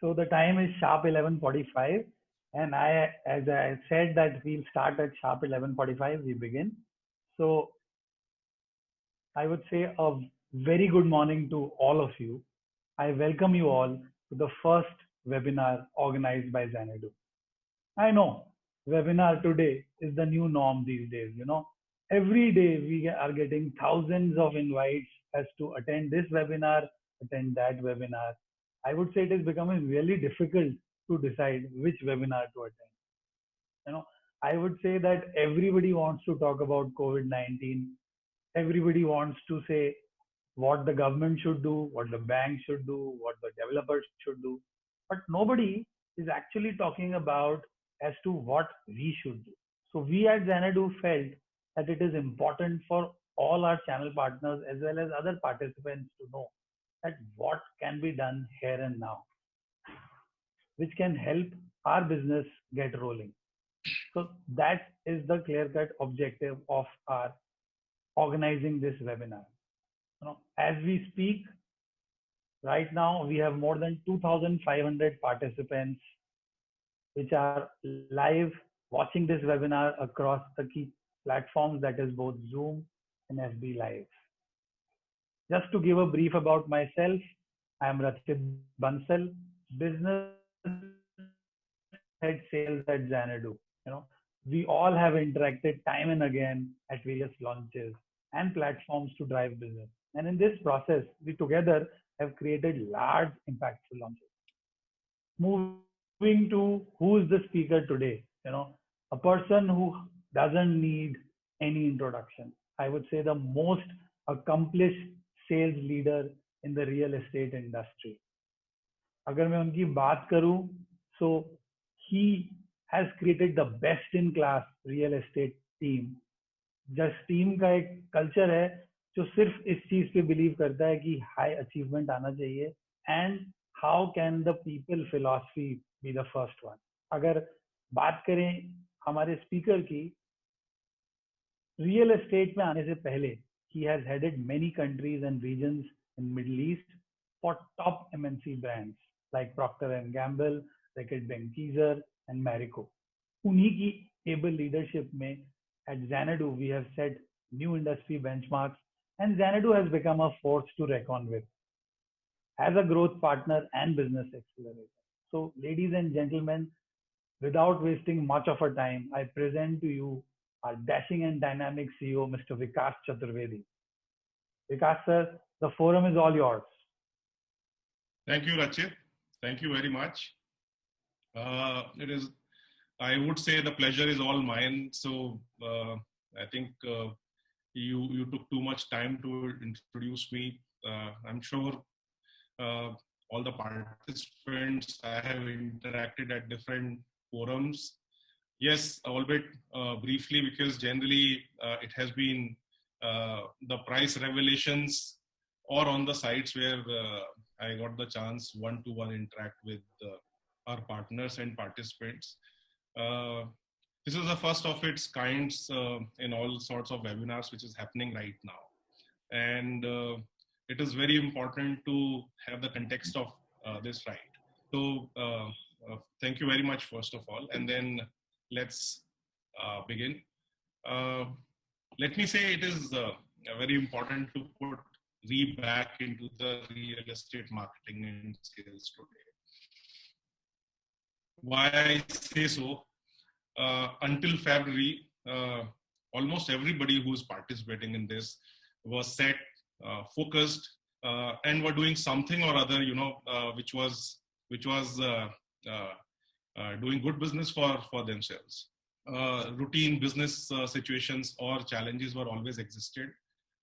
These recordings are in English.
So the time is sharp 11:45, and as I said that we'll start at sharp 11:45, we begin. So I would say a very good morning to all of you. I welcome you all to the first webinar organized by Xanadu. I know webinar today is the new norm these days. Every day we are getting thousands of invites as to attend this webinar, attend that webinar. I would say it is becoming really difficult to decide which webinar to attend. You know, I would say that everybody wants to talk about COVID-19. Everybody wants to say what the government should do, what the bank should do, what the developers should do. But nobody is actually talking about as to what we should do. So we at Xanadu felt that it is important for all our channel partners as well as other participants to know that what can be done here and now, which can help our business get rolling. So that is the clear-cut objective of our organizing this webinar. As we speak, right now we have more than 2,500 participants which are live watching this webinar across the key platforms, that is both Zoom and FB Live. Just to give a brief about myself, I am Rachit Bansal, business head sales at Xanadu. We all have interacted time and again at various launches and platforms to drive business. And in this process, we together have created large impactful launches. Moving to who is the speaker today, a person who doesn't need any introduction. I would say the most accomplished sales leader in the real estate industry. अगर मैं उनकी बात करूं, so he has created the best in class real estate team. Just team का एक culture है जो सिर्फ इस चीज पे बिलीव करता है कि हाई अचीवमेंट आना चाहिए and how can the people philosophy be the first one. अगर बात करें हमारे स्पीकर की, रियल एस्टेट में आने से पहले he has headed many countries and regions in Middle East for top MNC brands like Procter and Gamble, Reckitt Benckiser and Marico. उन्हीं की able leadership में at Xanadu we have set new industry benchmarks, and Xanadu has become a force to reckon with as a growth partner and business accelerator. So ladies and gentlemen, without wasting much of our time, I present to you our dashing and dynamic CEO, Mr. Vikas Chaturvedi. Vikas sir, the forum is all yours. Thank you, Rachit. Thank you very much. I would say the pleasure is all mine. So I think you took too much time to introduce me. I'm sure all the participants I have interacted at different forums. Yes, albeit briefly, because generally it has been the price revelations or on the sites where I got the chance one-to-one interact with our partners and participants. This is the first of its kinds in all sorts of webinars which is happening right now. And it is very important to have the context of this right. So thank you very much, first of all. And then let's begin. Let me say it is very important to put back into the real estate marketing and sales today. Why I say so? Until February, almost everybody who's participating in this was set, focused, and were doing something or other, which was doing good business for themselves. Routine business situations or challenges were always existed,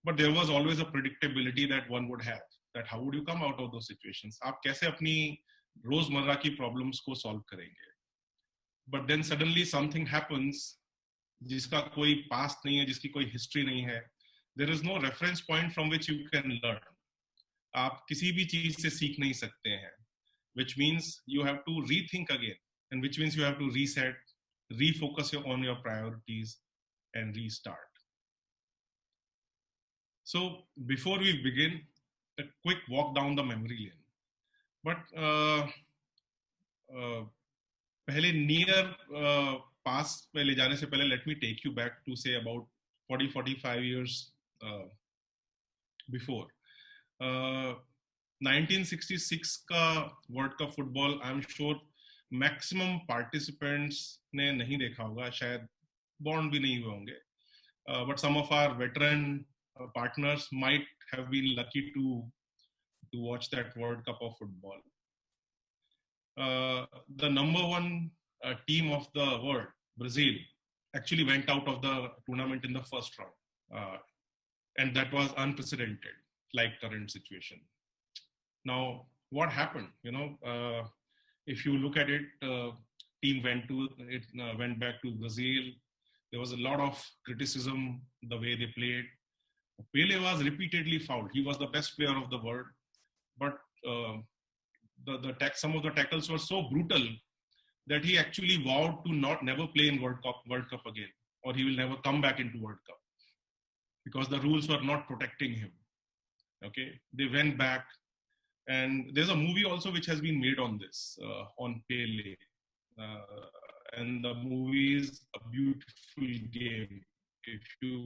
but there was always a predictability that one would have. That how would you come out of those situations? आप कैसे अपनी रोजमर्रा की problems को solve करेंगे? But then suddenly something happens, जिसका कोई past नहीं है, जिसकी कोई history नहीं है. There is no reference point from which you can learn. आप किसी भी चीज से सीख नहीं सकते हैं. Which means you have to rethink again, and which means you have to reset, refocus on your priorities, and restart. So before we begin, a quick walk down the memory lane. But पहले near पास में ले जाने से पहले let me take you back to say about 40-45 years before 1966 का world cup football I am sure maximum participants ने नहीं देखा होगा, शायद बॉर्न भी नहीं हुए होंगे, but some of our veteran partners might have been lucky to watch that World Cup of football. The number one team of the world, Brazil, actually went out of the tournament in the first round, and that was unprecedented, like current situation. Now, what happened? If you look at it, team went back to Brazil. There was a lot of criticism the way they played. Pele was repeatedly fouled. He was the best player of the world, but some of the tackles were so brutal that he actually vowed to never play in World Cup again, or he will never come back into World Cup because the rules were not protecting him. Okay, they went back, and there's a movie also which has been made on this, on Pele, and the movie is a beautiful game if you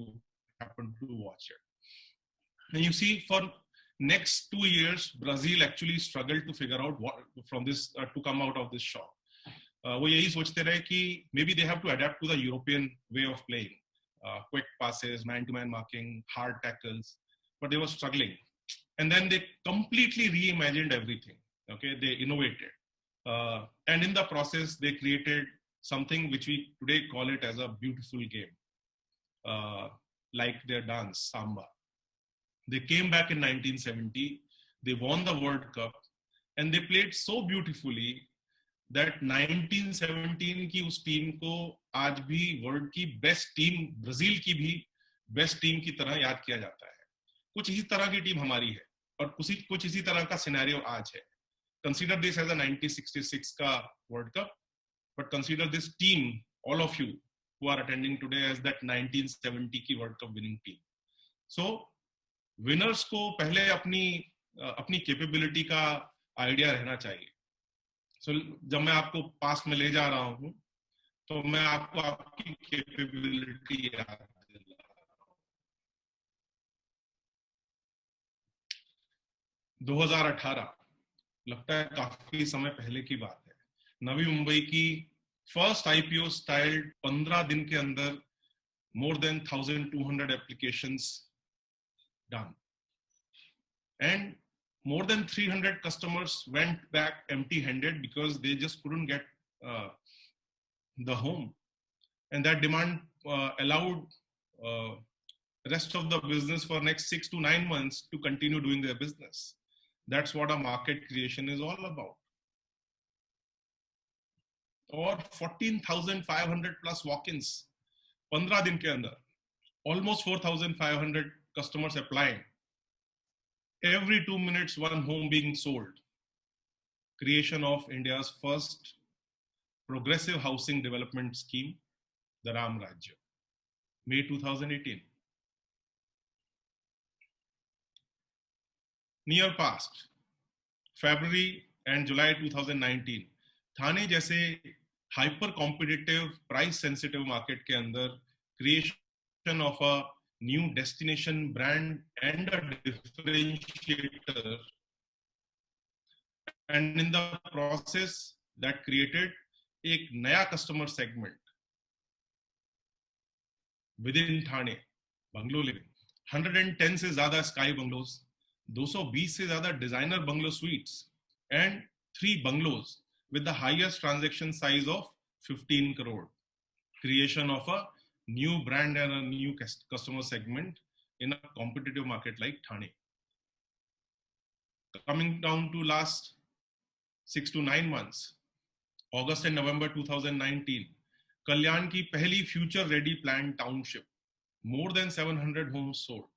happen to watch it. And you see, for next 2 years, Brazil actually struggled to figure out what from this to come out of this shock. वो यही सोचते रहे कि maybe they have to adapt to the European way of playing, quick passes, man-to-man marking, hard tackles, but they were struggling. And then they completely reimagined everything. Okay, they innovated, and in the process, they created something which we today call it as a beautiful game, like their dance, samba. They came back in 1970, they won the World Cup, and they played so beautifully that 1917 की उस team को आज भी world की best team, Brazil की भी best team की तरह याद किया जाता है. कुछ इसी तरह की टीम हमारी है और कुछ इसी तरह का सिनेरियो आज है. Consider this as a 1966 का World Cup, but consider this team, all of you who are attending today, as that 1970 की World Cup winning team. So winners को पहले अपनी कैपेबिलिटी का आइडिया रहना चाहिए. सो जब मैं आपको पास्ट में ले जा रहा हूं तो मैं आपको आपकी कैपेबिलिटी याद दिला रहा हूं. 2018 लगता है काफी समय पहले की बात है. नवी मुंबई की फर्स्ट आईपीओ स्टाइल 15 दिन के अंदर more than 1200 applications done, and more than 300 customers went back empty-handed because they just couldn't get the home, and that demand allowed rest of the business for next 6 to 9 months to continue doing their business. That's what a market creation is all about. Or 14,500 plus walk-ins 15 दिन के अंदर, almost 4,500 customers applying, every 2 minutes one home being sold. Creation of India's first progressive housing development scheme, the Ram Rajya, May 2018. Near past, February and July 2019, थाने जैसे hyper competitive, price sensitive market के अंदर creation of a new destination brand and a differentiator, and in the process that created एक नया customer segment within Thane, bungalow living. 110 से ज्यादा sky bungalows, 220 से ज्यादा designer bungalow suites, and 3 bungalows with the highest transaction size of 15 crore. Creation of a new brand and a new customer segment in a competitive market like Thane. Coming down to last 6 to 9 months, August and November 2019, Kalyan ki pehli future ready planned township, more than 700 homes sold.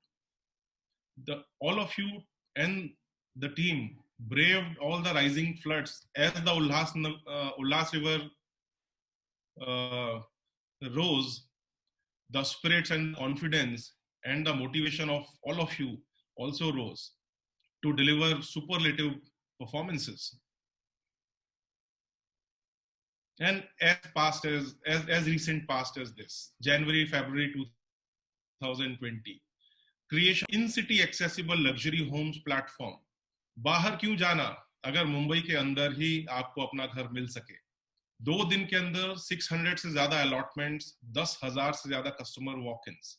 All of you and the team braved all the rising floods as the Ullas River rose. The spirits and confidence and the motivation of all of you also rose to deliver superlative performances. And as recent past as this, January, February 2020, creation in city accessible luxury homes platform. बाहर क्यों जाना अगर मुंबई के अंदर ही आपको अपना घर मिल सके. 2 दिन के अंदर 600 से ज्यादा अलॉटमेंट्स, 10,000 से ज्यादा customer वॉक-इन्स.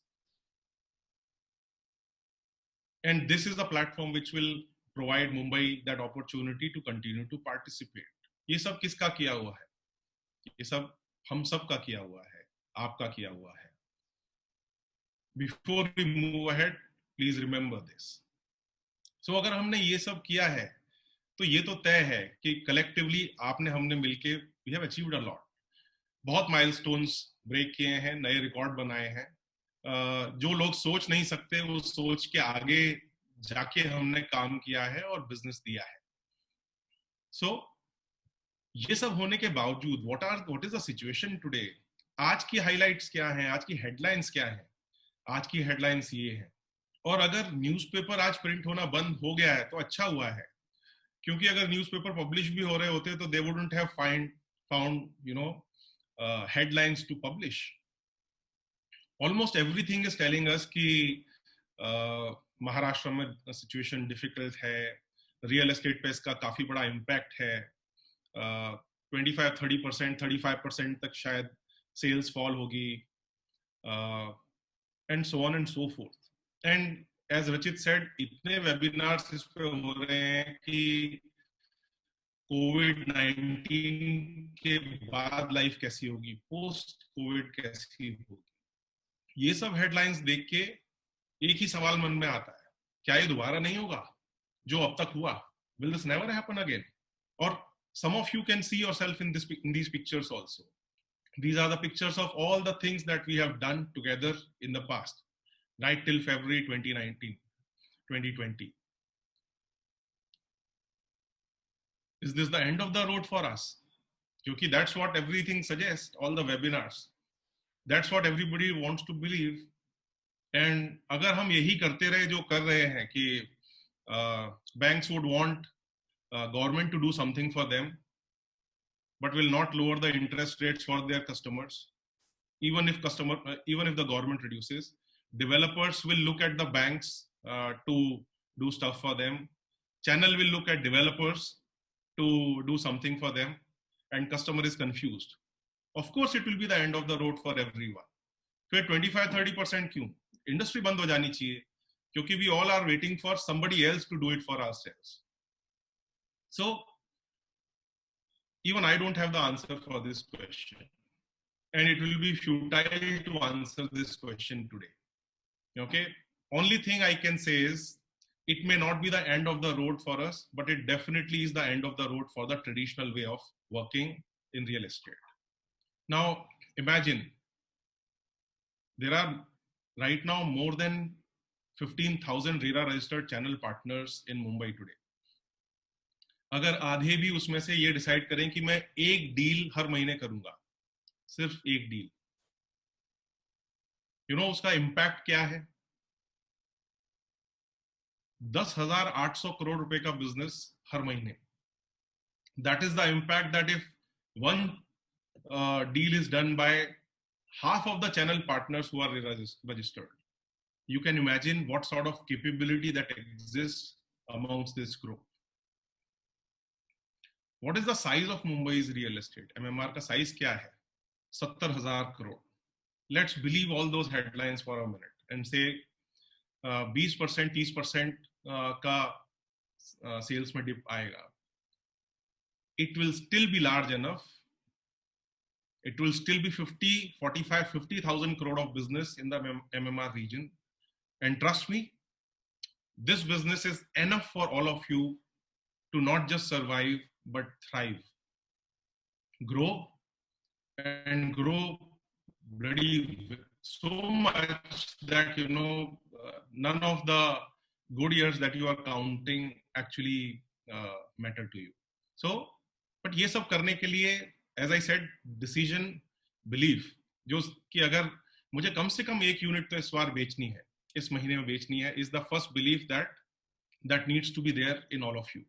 And this is the platform which will provide Mumbai that opportunity to continue to participate. ये सब किसका किया हुआ है? ये सब हम सब का किया हुआ है, आपका किया हुआ है. Before we move ahead, please remember this. So अगर हमने ये सब किया है, तो ये तो तय है कि collectively आपने हमने मिलके we have achieved a lot. बहुत milestones break किए हैं, नए रिकॉर्ड बनाए हैं. जो लोग सोच नहीं सकते वो सोच के आगे जाके हमने काम किया है और बिजनेस दिया है. सो ये सब होने के बावजूद what is the situation today? आज की हाइलाइट्स क्या हैं? आज की हेडलाइंस क्या हैं? आज की हेडलाइंस ये है. और अगर न्यूज़पेपर आज प्रिंट होना बंद हो गया है तो अच्छा हुआ है, क्योंकि अगर न्यूज़पेपर पब्लिश भी हो रहे होते तो they wouldn't have found headlines to publish. Almost everything is telling us कि महाराष्ट्र में सिचुएशन डिफिकल्ट है, रियल एस्टेट पे इसका काफी बड़ा इम्पैक्ट है. 25-30%, 35% तक शायद सेल्स फॉल होगी, and so on and so forth. And as Rachit said, इतने वेबिनार्स इस पे हो रहे हैं कि कोविड-19 के बाद लाइफ कैसी होगी, पोस्ट कोविड कैसी होगी. ये सब हेडलाइंस देख के एक ही सवाल मन में आता है, क्या ये दोबारा नहीं होगा जो अब तक हुआ? Will this never happen again? Or some of you can see yourself in these pictures also. These are the pictures of all the things that we have done together in the past, right till February 2019, 2020. Is this the end of the road for us? Because that's what everything suggests, all the webinars. That's what everybody wants to believe. And अगर हम यही करते रहे जो कर रहे हैं कि banks would want government to do something for them, but will not lower the interest rates for their customers, even if the government reduces. Developers will look at the banks to do stuff for them. Channel will look at developers to do something for them, and customer is confused. Of course, it will be the end of the road for everyone. फिर 25-30% क्यों? Industry बंद हो जानी चाहिए, क्योंकि we all are waiting for somebody else to do it for ourselves. So, even I don't have the answer for this question, and it will be futile to answer this question today. Okay? Only thing I can say is, it may not be the end of the road for us, but it definitely is the end of the road for the traditional way of working in real estate. Now, imagine, there are right now more than 15,000 RERA registered channel partners in Mumbai today. अगर आधे भी उसमें से ये decide करें कि मैं एक डील हर महीने करूंगा, सिर्फ एक डील, उसका इम्पैक्ट क्या है? 10,800 करोड़ रुपए का बिजनेस हर महीने. That is the impact that if one deal is done by half of the channel partners who are registered, you can imagine what sort of capability that exists amongst this group. What is the size of Mumbai's real estate? MMR का size क्या है? 70,000 crore. Let's believe all those headlines for a minute and say 20%, 30% का sales में dip आएगा. It will still be large enough. It will still be 50,000 crore of business in the MMR region. And trust me, this business is enough for all of you to not just survive, but thrive. Grow and grow bloody so much that, none of the good years that you are counting actually matter to you. So, but ये सब करने के लिए, as I said, decision, belief, जो कि अगर मुझे कम से कम एक यूनिट तो इस बार बेचनी है, इस महीने में बेचनी है, is the first belief that needs to be there in all of you.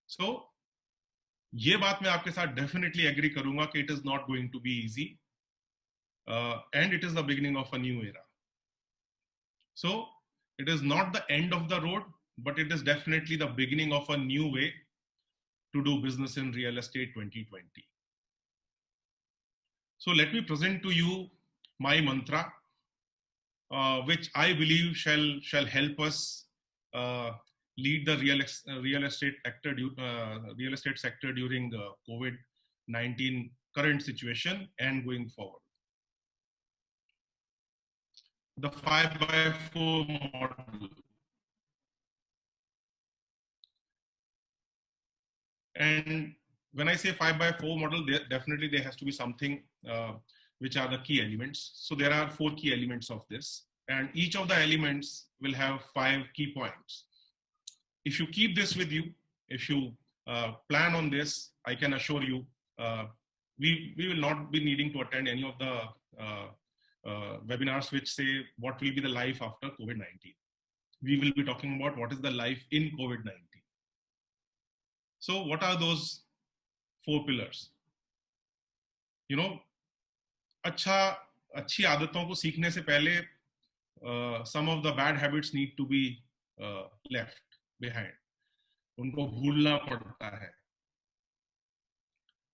So ये बात मैं आपके साथ डेफिनेटली एग्री करूंगा कि it is not going to be easy and it is the beginning of a new era. So it is not the end of the road, but it is definitely the beginning of a new way to do business in real estate 2020. So let me present to you my mantra, which I believe shall help us lead the real estate sector during the COVID-19 current situation and going forward. The 5x4 model. And when I say 5x4 model, definitely there has to be something which are the key elements. So there are 4 key elements of this, and each of the elements will have 5 key points. If you keep this with you, if you plan on this, I can assure you, we will not be needing to attend any of the webinars which say what will be the life after COVID-19. We will be talking about what is the life in COVID-19. So what are those 4 pillars? You know, अच्छी आदतों को सीखने से पहले some of the bad habits need to be left behind. उनको भूलना पड़ता है.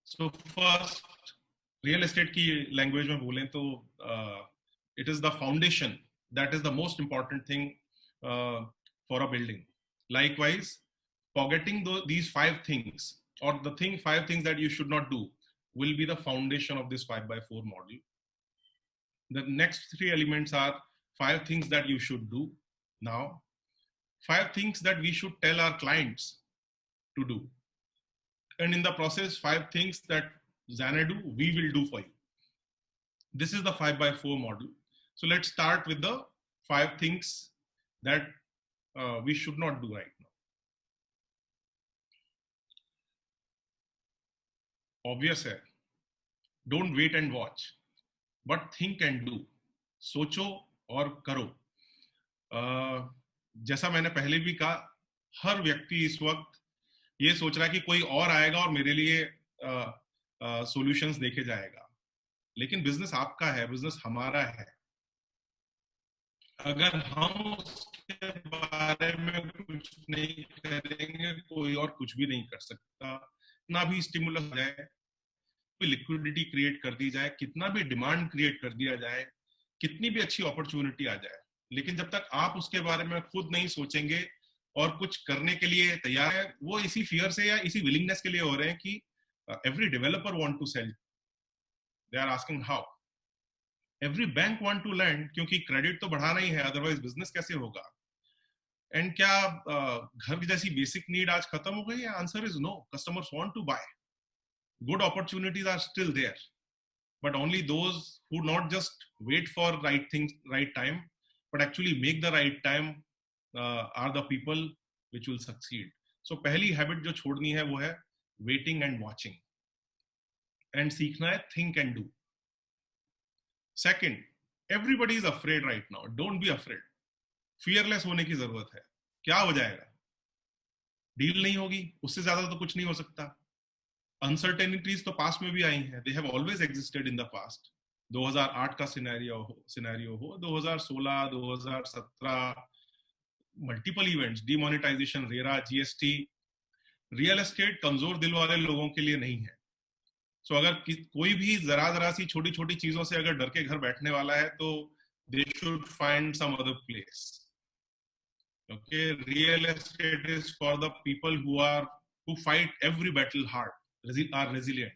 So first, real estate की language में बोलें तो it is the foundation that is the most important thing for a building. Likewise, forgetting these 5 things, or the 5 things that you should not do, will be the foundation of this 5x4 model. The next 3 elements are 5 things that you should do now, 5 things that we should tell our clients to do, and in the process 5 things that Xanadu we will do for you. This is the 5x4 model. So let's start with the 5 things that we should not do right now. Obvious है, don't wait and watch, but think and do. सोचो और करो. जैसा मैंने पहले भी कहा, हर व्यक्ति इस वक्त ये सोच रहा है कि कोई और आएगा और मेरे लिए सॉल्यूशंस देके जाएगा, लेकिन बिजनेस आपका है, बिजनेस हमारा है. अगर हम उसके बारे में कुछ नहीं करेंगे, कोई और कुछ भी नहीं कर सकता. ना भी स्टिमुलस हो जाए, कोई लिक्विडिटी क्रिएट कर दी जाए, कितना भी डिमांड क्रिएट कर दिया जाए, कितनी भी अच्छी अपॉर्चुनिटी आ जाए, लेकिन जब तक आप उसके बारे में खुद नहीं सोचेंगे और कुछ करने के लिए तैयार है, वो इसी फियर से या इसी विलिंगनेस के लिए हो रहे हैं कि every developer want to sell, they are asking how. Every bank want to lend, क्योंकि क्रेडिट तो बढ़ाना ही है, अदरवाइज बिजनेस कैसे होगा. एंड क्या घर जैसी बेसिक नीड आज खत्म हो गई है? Answer is no. Customers want to buy. Good opportunities are still there, but only those who not just wait for right things, right time, but actually make the right time are the people which will succeed. So पहली habit जो छोड़नी है वो है waiting and watching, and सीखना है think and do. Second, everybody is afraid right now. Don't be afraid. Fearless होने की जरूरत है. क्या हो जाएगा? डील नहीं होगी, उससे ज्यादा तो कुछ नहीं हो सकता. अनसर्टेनिटीज तो पास्ट में भी आई हैं. They have always existed in the past. 2008 का सिनेरियो हो, 2016, 2017, multiple events, demonetisation, RERA, GST. Real estate कमजोर दिल वाले लोगों के लिए नहीं है. सो अगर कोई भी जरा सी छोटी छोटी चीजों से अगर डर के घर बैठने वाला है, तो they should find some other place. Okay, real estate is for the people who fight every battle hard, are resilient.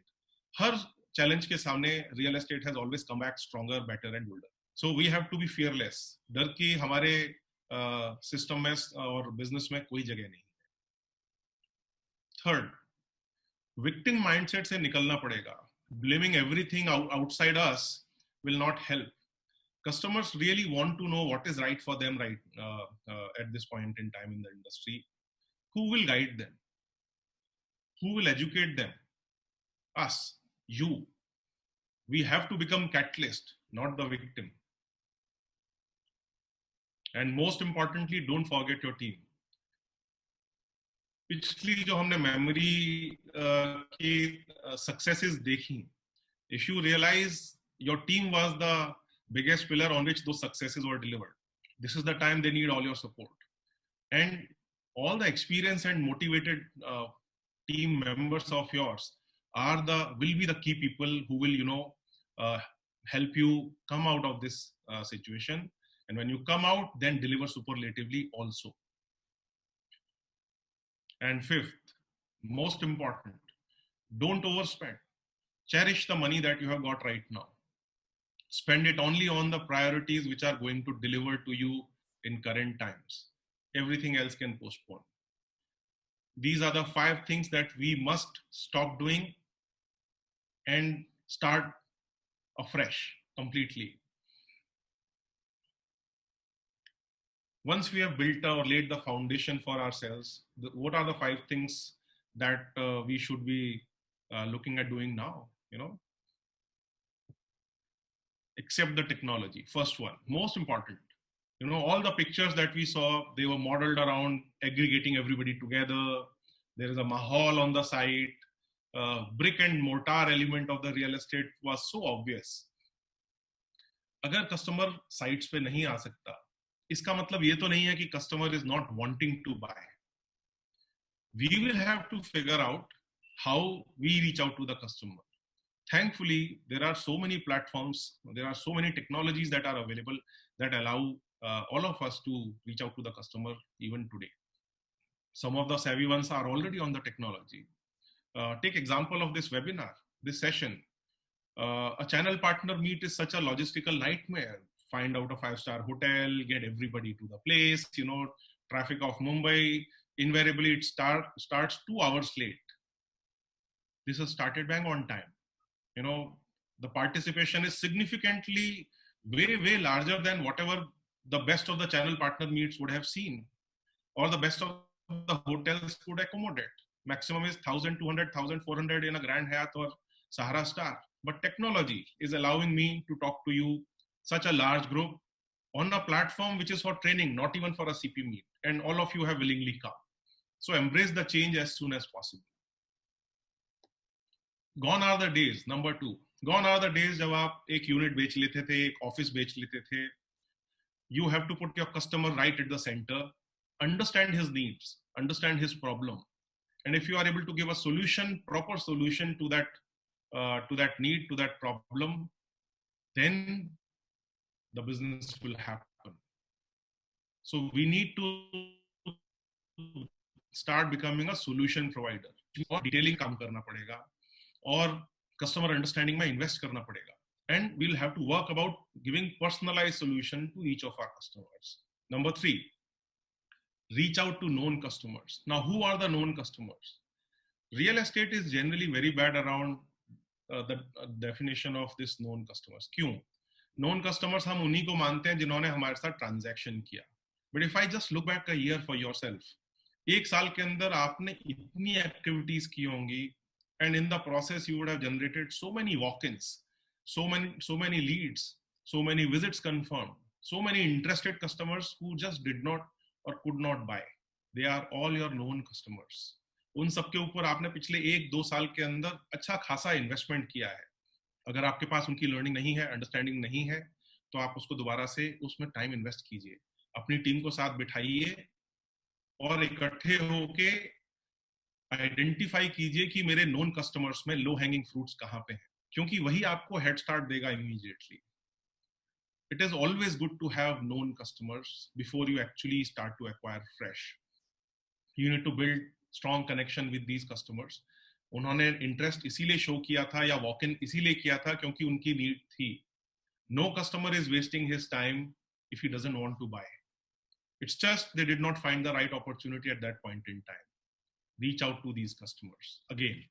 हर challenge के सामने real estate has always come back stronger, better and bolder. So we have to be fearless. डर की हमारे system में और business में कोई जगह नहीं है. थर्ड, विक्टिम माइंडसेट से निकलना पड़ेगा. Blaming everything outside us will not help. Customers really want to know what is right for them at this point in time in the industry. Who will guide them? Who will educate them? Us, you. We have to become catalyst, not the victim. And most importantly, don't forget your team. पिछली जो हमने memory की successes देखी, if you realize your team was the biggest pillar on which those successes were delivered, this is the time they need all your support. And all the experienced and motivated team members of yours will be the key people who will, uh, help you come out of this situation. And when you come out, then deliver superlatively also. And fifth, most important, don't overspend. Cherish the money that you have got right now. Spend it only on the priorities which are going to deliver to you in current times. Everything else can postpone. These are the 5 things that we must stop doing and start afresh completely. Once we have built or laid the foundation for ourselves, what are the 5 things that we should be looking at doing now? Accept the technology. First one, most important. All the pictures that we saw, they were modeled around aggregating everybody together. There is a mahal on the site. Brick and mortar element of the real estate was so obvious. अगर customer sites पे नहीं आ सकता, इसका मतलब ये तो नहीं है कि customer is not wanting to buy. We will have to figure out how we reach out to the customer. Thankfully, there are so many platforms, there are so many technologies that are available that allow all of us to reach out to the customer even today. Some of the savvy ones are already on the technology. Take example of this webinar, this session. A channel partner meet is such a logistical nightmare. Find out a 5-star hotel, get everybody to the place, traffic of Mumbai. Invariably, it starts 2 hours late. This has started bang on time. The participation is significantly way larger than whatever the best of the channel partner meets would have seen, or the best of the hotels could accommodate. Maximum is 1,200, 1,400 in a Grand Hyatt or Sahara Star. But technology is allowing me to talk to you, such a large group, on a platform which is for training, not even for a CP meet. And all of you have willingly come. So embrace the change as soon as possible. Gone are the days, number 2. Gone are the days जब आप एक unit बेच लेते थे, एक office बेच लेते थे. You have to put your customer right at the center, understand his needs, understand his problem. And if you are able to give a solution, proper solution to that need, to that problem, then the business will happen. So we need to start becoming a solution provider. और detailing काम करना पड़ेगा, और customer understanding में invest करना पड़ेगा. And we'll have to work about giving personalized solution to each of our customers. Number 3, reach out to known customers. Now, who are the known customers? Real estate is generally very bad around the definition of this known customers. क्यों? Known customers हम उन्हीं को मानते हैं जिन्होंने हमारे साथ transaction किया. But if I just look back a year for yourself, एक साल के अंदर आपने इतनी activities की होंगी, and in the process you would have generated so many walk-ins, so many leads, so many visits confirmed, so many interested customers who just did not or could not buy. They are all your known customers. उन सबके ऊपर आपने पिछले 1-2 साल के अंदर अच्छा खासा इन्वेस्टमेंट किया है. अगर आपके पास उनकी लर्निंग नहीं है, अंडरस्टैंडिंग नहीं है, तो आप उसको दोबारा से उसमें टाइम इन्वेस्ट कीजिए. अपनी टीम को साथ बिठाइए और इकट्ठे होके आइडेंटिफाई कीजिए कि मेरे नोन कस्टमर्स में लो हैंगिंग फ्रूट्स कहाँ पे हैं, क्योंकि वही आपको हेड स्टार्ट देगा immediately. It is always good to have known customers before you actually start to acquire fresh. You need to build strong connection with these customers. उन्होंने interest इसीलिए show किया था या वॉक इन इसीलिए किया था क्योंकि उनकी नीड थी. No customer is wasting his time if he doesn't want to buy. It's just they did not find the right opportunity at that point in time. Reach out to these customers again,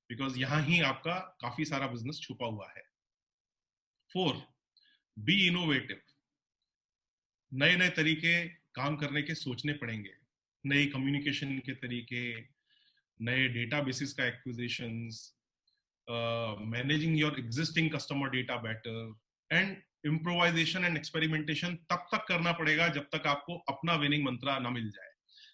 because यहाँ ही आपका काफी सारा business छुपा हुआ है. 4, be innovative. नए तरीके काम करने के सोचने पड़ेंगे. नए कम्युनिकेशन के तरीके, नए डेटाबेसेस का acquisitions, managing your existing customer data better, and improvisation and experimentation तब तक करना पड़ेगा जब तक आपको अपना विनिंग मंत्रा ना मिल जाए,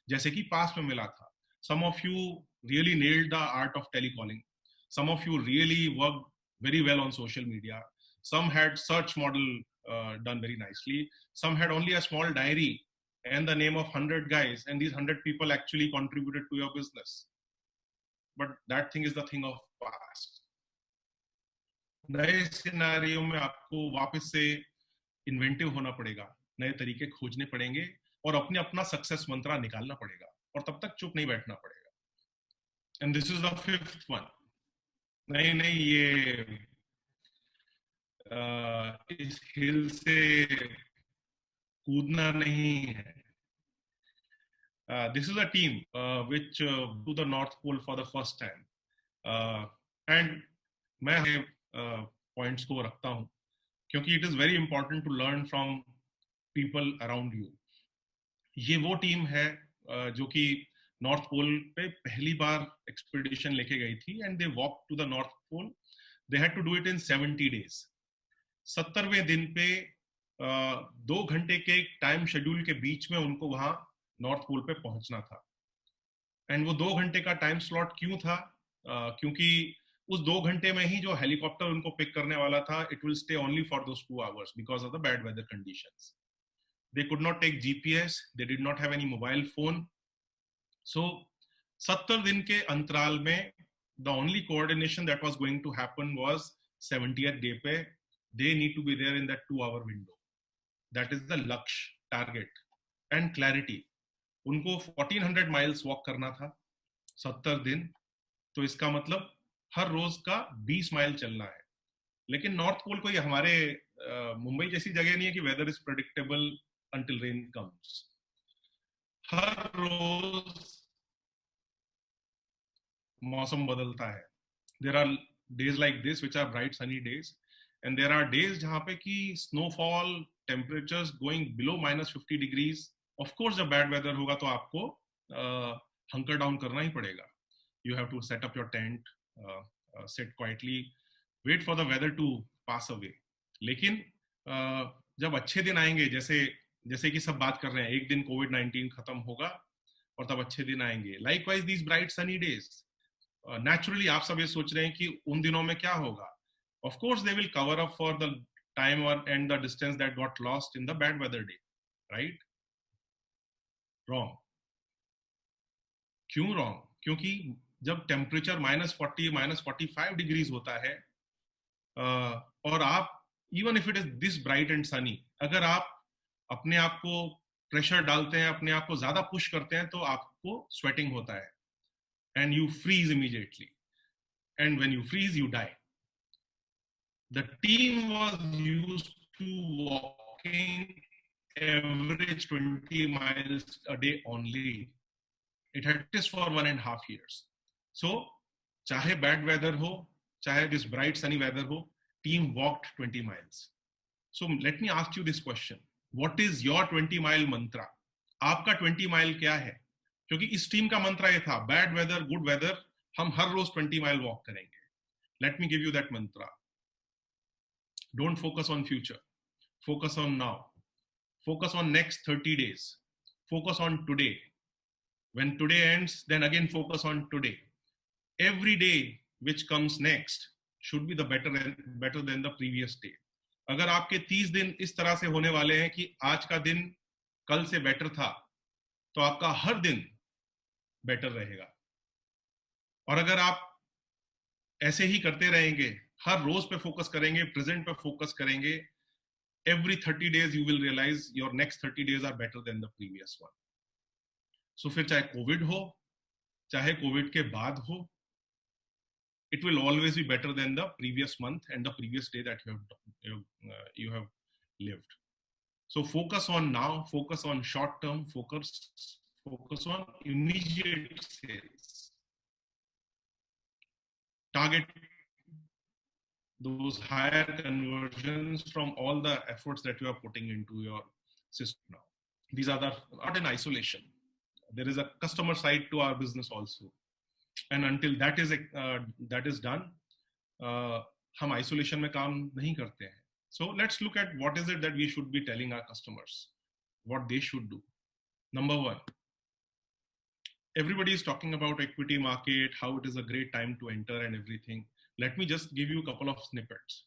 जैसे कि पास्ट में मिला था. Some of you really nailed the art of telecalling. Some of you really worked very well on social media. Some had search model done very nicely. Some had only a small diary and the name of 100 guys, and these 100 people actually contributed to your business. But that thing is the thing of past. नए scenario में आपको वापस से inventive होना पड़ेगा, नए तरीके खोजने पड़ेंगे और अपने अपना सक्सेस मंत्रा निकालना पड़ेगा, और तब तक चुप नहीं बैठना पड़ेगा. And this is the fifth one. नहीं नहीं, ये इस हिल से कूदना नहीं है. This is a team which to the North Pole for the first time. And मैं points को रखता हूँ क्योंकि it is very important to learn from people around you. ये वो टीम है जो कि नॉर्थ पोल पे पहली बार एक्सपीडिशन लेके गई थी, and they walk to the north pole. They had to do it in 70 days. 70वें दिन पे 2 घंटे के टाइम शेड्यूल के बीच में उनको वहां नॉर्थ पोल पे पहुंचना था. एंड वो 2 घंटे का टाइम स्लॉट क्यों था? क्योंकि उस 2 घंटे में ही जो हेलीकॉप्टर उनको पिक करने वाला था, it will stay only for those 2 hours because of the bad weather conditions. They could not take GPS. They did not have any mobile phone. So 70 दिन के अंतराल में the only coordination that was going to happen was 70th day पे they need to be there in that 2-hour window. That is the लक्ष्य, target and clarity. उनको 1400 miles walk करना था 70 दिन. तो इसका मतलब हर रोज का 20 माइल चलना है. लेकिन नॉर्थ पोल कोई हमारे मुंबई जैसी जगह नहीं है कि weather is predictable until rain comes. हर रोज मौसम बदलता है. There are days like this which are bright sunny days, and there are days जहाँ पे कि snowfall, temperatures going below -50 degrees. Of course जब bad weather होगा तो आपको hunker down करना ही पड़ेगा. You have to set up your tent, sit quietly, wait for the weather to pass away. लेकिन जब अच्छे दिन आएंगे, जैसे कि सब बात कर रहे हैं, एक दिन कोविड-19 खत्म होगा और तब अच्छे दिन आएंगे. Likewise these bright sunny days, naturally आप सब ये सोच रहे हैं कि उन दिनों में क्या होगा. Of course they will cover up for the time and the distance that got lost in the bad weather day. Right? Wrong. क्यों रॉन्ग? क्योंकि जब टेम्परेचर -40 -45 डिग्रीज होता है और आप, even if it is this bright and Sunny, अगर आप अपने आप को प्रेशर डालते हैं, अपने आप को ज्यादा पुश करते हैं, तो आपको स्वेटिंग होता है and you freeze immediately, and when you freeze you die. The team was used to walking average 20 miles a day only. It had practiced for 1.5 years. So चाहे बैड वेदर हो, चाहे this bright sunny weather हो, team walked 20 miles. So let me ask you this question. What is your 20 mile mantra? आपका 20 mile क्या है? क्योंकि इस team का मंत्रा ये था, बैड वेदर गुड वेदर हम हर रोज 20 mile वॉक करेंगे. Let me give you that mantra. Don't focus on future. Focus on now. Focus on next 30 days. Focus on today. When today ends, then again focus on today. Every day which comes next should be the better than the previous day. अगर आपके 30 दिन इस तरह से होने वाले हैं कि आज का दिन कल से बेटर था, तो आपका हर दिन बेटर रहेगा. और अगर आप ऐसे ही करते रहेंगे, हर रोज पे फोकस करेंगे, प्रेजेंट पे फोकस करेंगे, every 30 days you will realize your next 30 days are better than the previous one. So फिर चाहे कोविड हो, चाहे कोविड के बाद हो, it will always be better than the previous month and the previous day that you have lived. So focus on now, focus on short term, focus on immediate sales. Target those higher conversions from all the efforts that you are putting into your system now. These are not in isolation. There is a customer side to our business also. And until that is done, हम isolation में काम नहीं करते हैं. So let's look at what is it that we should be telling our customers, what they should do. Number 1, everybody is talking about equity market, how it is a great time to enter and everything. Let me just give you a couple of snippets.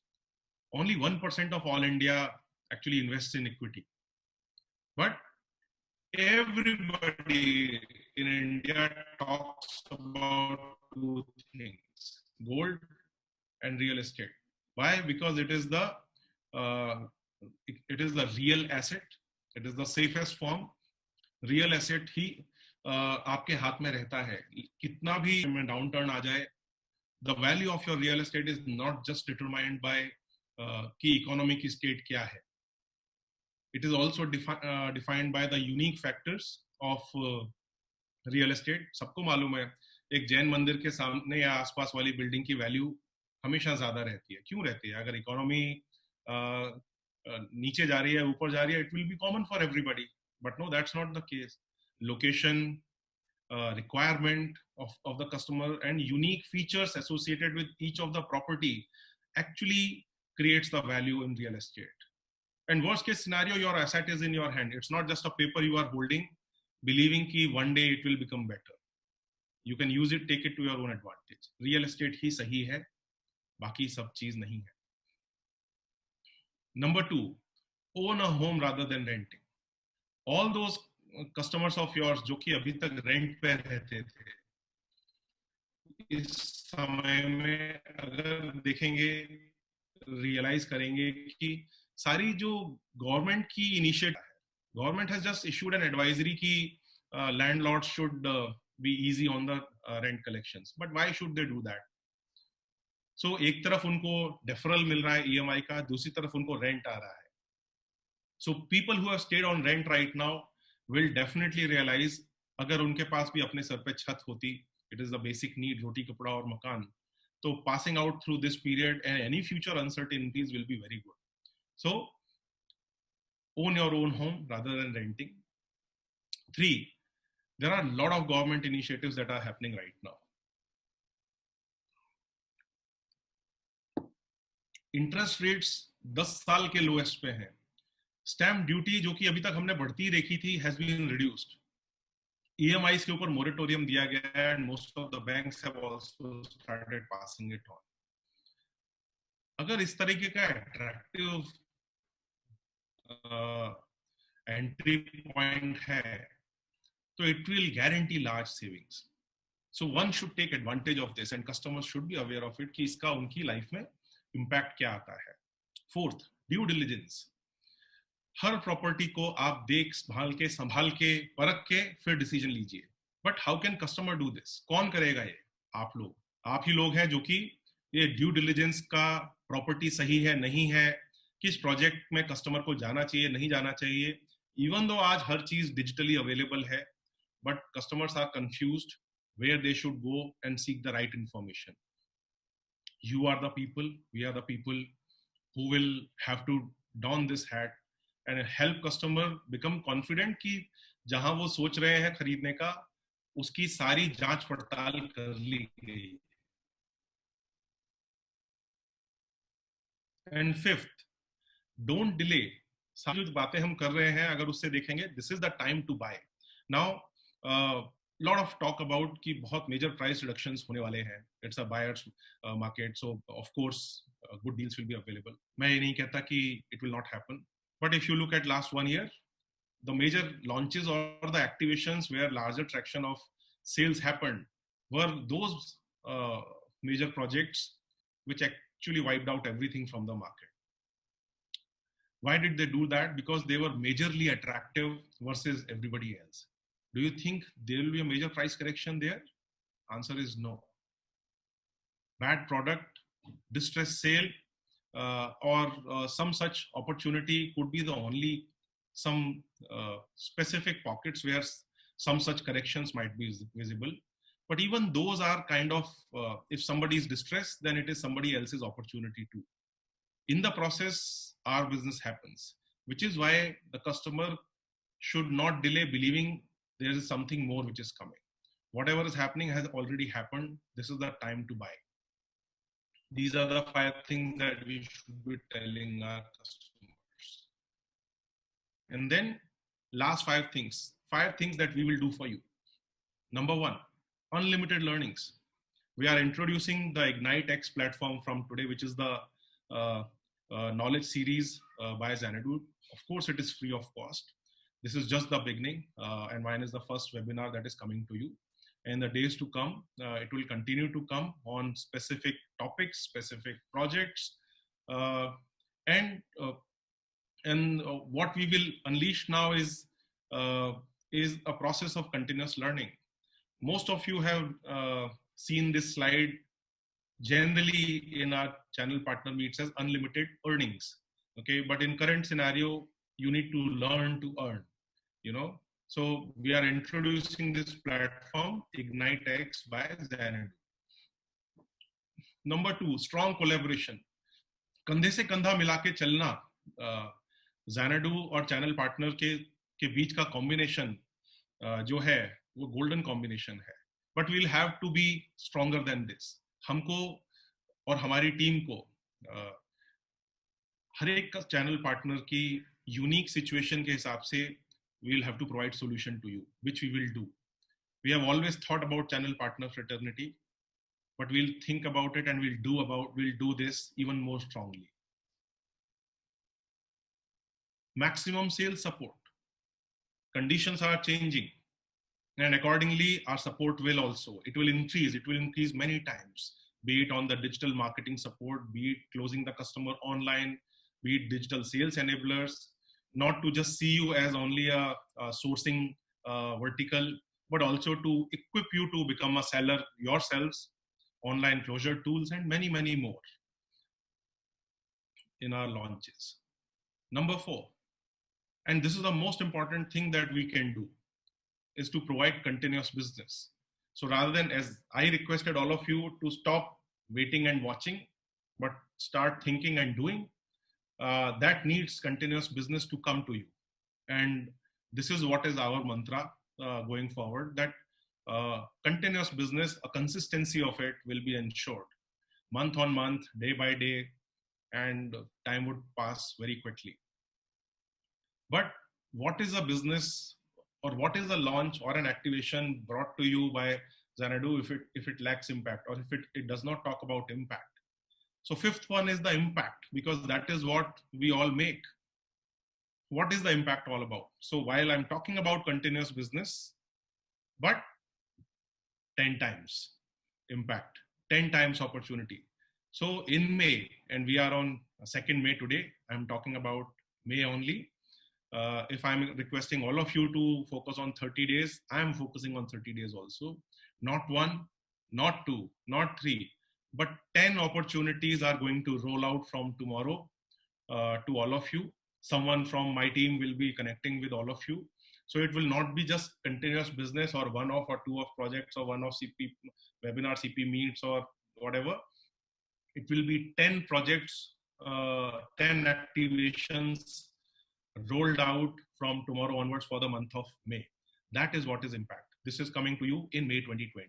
Only 1% of all India actually invests in equity. But everybody in India talks about two things: gold and real estate. Why? Because uh, it is the real asset. It is the safest form. Real asset ही आपके हाथ में रहता है. कितना भी down turn आ जाए, the value of your real estate is not just determined by कि economy की स्टेट क्या है. It is also defined by the unique factors of real estate. सबको मालूम है एक जैन मंदिर के सामने या आसपास वाली बिल्डिंग की वैल्यू हमेशा ज्यादा रहती है. क्यों रहती है? अगर इकोनॉमी नीचे जा रही है, ऊपर जा रही है, it will be common for everybody. But no, that's not the case. Location, requirement of the customer, and unique features associated with each of the property actually creates the value in real estate. And worst case scenario, your asset is in your hand. It's not just a paper you are holding, believing कि one day it will become better. You can use it, take it to your own advantage. Real estate ही सही है, बाकी सब चीज नहीं है. Number 2, own a home rather than renting. All those customers of yours जो कि अभी तक रेंट पे रहते थे, इस समय में अगर देखेंगे, रियलाइज करेंगे कि सारी जो गवर्नमेंट की इनिशिएटिव है, government has just issued an advisory की landlords should be easy on the rent collections. But why should they do that? So एक तरफ उनको डेफरल मिल रहा है ईएमआई का, दूसरी तरफ उनको रेंट आ रहा है. So people who have stayed on rent right now will definitely realise, अगर उनके पास भी अपने सर पे छत होती, it is the basic need, रोटी कपड़ा और मकान, तो passing out through this period and any future uncertainties will be very good. So own your own home rather than renting. 3, there are a lot of government initiatives that are happening right now. Interest rates 10 साल के lowest पे हैं. Stamp duty जो कि अभी तक हमने बढ़ती देखी थी हैज बीन रिड्यूस्ड. EMIs के ऊपर मोरेटोरियम दिया गया है and most of the banks have also started passing it on. अगर इस तरीके का अट्रैक्टिव एंट्री पॉइंट है तो it will guarantee large savings. So one should take advantage of this and customers should be aware of it कि इसका उनकी life में इम्पैक्ट क्या आता है. 4th, due diligence. हर प्रॉपर्टी को आप देख संभाल के परख के फिर डिसीजन लीजिए. But how can customer do this? कौन करेगा ये? आप लोग. आप ही लोग हैं जो कि ये ड्यू डिलिजेंस का, प्रॉपर्टी सही है नहीं है, किस प्रोजेक्ट में कस्टमर को जाना चाहिए नहीं जाना चाहिए. इवन दो आज हर चीज डिजिटली अवेलेबल है, but customers are confused where they should go and seek the right information. You are the people, we are the people who will have to don this hat and help customer become confident कि जहां वो सोच रहे हैं खरीदने का, उसकी सारी जांच पड़ताल कर ली गई. And 5th, don't delay. सारी जो बातें हम कर रहे हैं अगर उससे देखेंगे, this is the time to buy. Now lot of talk about कि बहुत major price reductions होने वाले हैं. It's a buyer's market, so of course good deals will be available. मैं ये नहीं कहता कि it will not happen, but if you look at last 1 year, the major launches or the activations where larger traction of sales happened were those major projects which actually wiped out everything from the market. Why did they do that? Because they were majorly attractive versus everybody else. Do you think there will be a major price correction there? Answer is no. Bad product, distress sale, or some such opportunity could be the only some specific pockets where some such corrections might be visible. But even those are kind of, if somebody is distressed, then it is somebody else's opportunity too. In the process, our business happens, which is why the customer should not delay believing there is something more which is coming. Whatever is happening has already happened. This is the time to buy. These are the 5 things that we should be telling our customers. And then last 5 things that we will do for you. Number one, unlimited learnings. We are introducing the Ignite X platform from today, which is the knowledge series by Xanadu. Of course, it is free of cost. This is just the beginning, and mine is the first webinar that is coming to you. In the days to come, it will continue to come on specific topics, specific projects, and what we will unleash now is a process of continuous learning. Most of you have seen this slide. Generally in our channel partner meets as unlimited earnings. Okay, but in current scenario, you need to learn to earn, you know. So we are introducing this platform, Ignite X by Xanadu. Number two, strong collaboration. कंधे से कंधा मिला के चलना Xanadu और channel partner के बीच का combination जो है वो गोल्डन कॉम्बिनेशन है. But we'll have to be stronger than this. हमको और हमारी टीम को हर एक चैनल पार्टनर की यूनिक सिचुएशन के हिसाब से we will have to provide solution to you, which we will do. We have always thought about channel partner fraternity, but we'll think about it and we'll do this even more strongly. Maximum sales support. Conditions are changing, and accordingly our support will also, it will increase many times, be it on the digital marketing support, be it closing the customer online, be it digital sales enablers, not to just see you as only a sourcing vertical, but also to equip you to become a seller yourselves, online closure tools, and many, many more in our launches. Number four, and this is the most important thing that we can do, is to provide continuous business. So rather than, as I requested all of you to stop waiting and watching, but start thinking and doing, that needs continuous business to come to you. And this is what is our mantra going forward, that continuous business, a consistency of it will be ensured month on month, day by day, and time would pass very quickly. But what is a business, or what is a launch or an activation brought to you by Xanadu if it lacks impact, or if it does not talk about impact? So fifth one is the impact, because that is what we all make. What is the impact all about? So while I'm talking about continuous business, but 10 times impact, 10 times opportunity. So in May, and we are on 2nd May today, I'm talking about May only. If I'm requesting all of you to focus on 30 days, I'm focusing on 30 days also. Not one, not two, not three, but 10 opportunities are going to roll out from tomorrow to all of you. Someone from my team will be connecting with all of you. So it will not be just continuous business or one-off or two-off projects or one-off CP webinar, CP meets or whatever. It will be 10 projects, 10 activations rolled out from tomorrow onwards for the month of May. That is what is impact. This is coming to you in May 2020.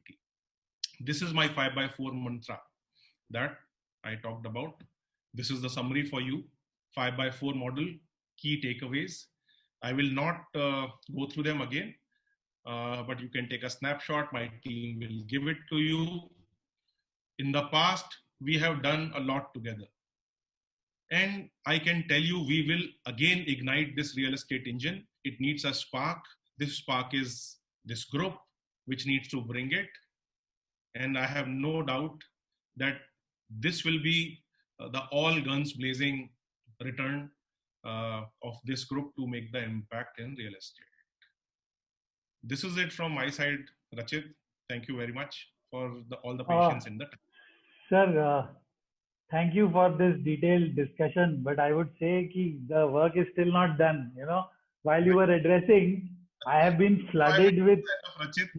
This is my 5x4 mantra that I talked about. This is the summary for you. 5x4 model, key takeaways. I will not go through them again, but you can take a snapshot. My team will give it to you. In the past, we have done a lot together. And I can tell you, we will again ignite this real estate engine. It needs a spark. This spark is this group, which needs to bring it. And I have no doubt that this will be the all guns blazing return of this group to make the impact in real estate. This is it from my side, Rachit. Thank you very much for all the patience in the time. Sir, thank you for this detailed discussion, but I would say that the work is still not done. You know, while you were addressing, I have been flooded with.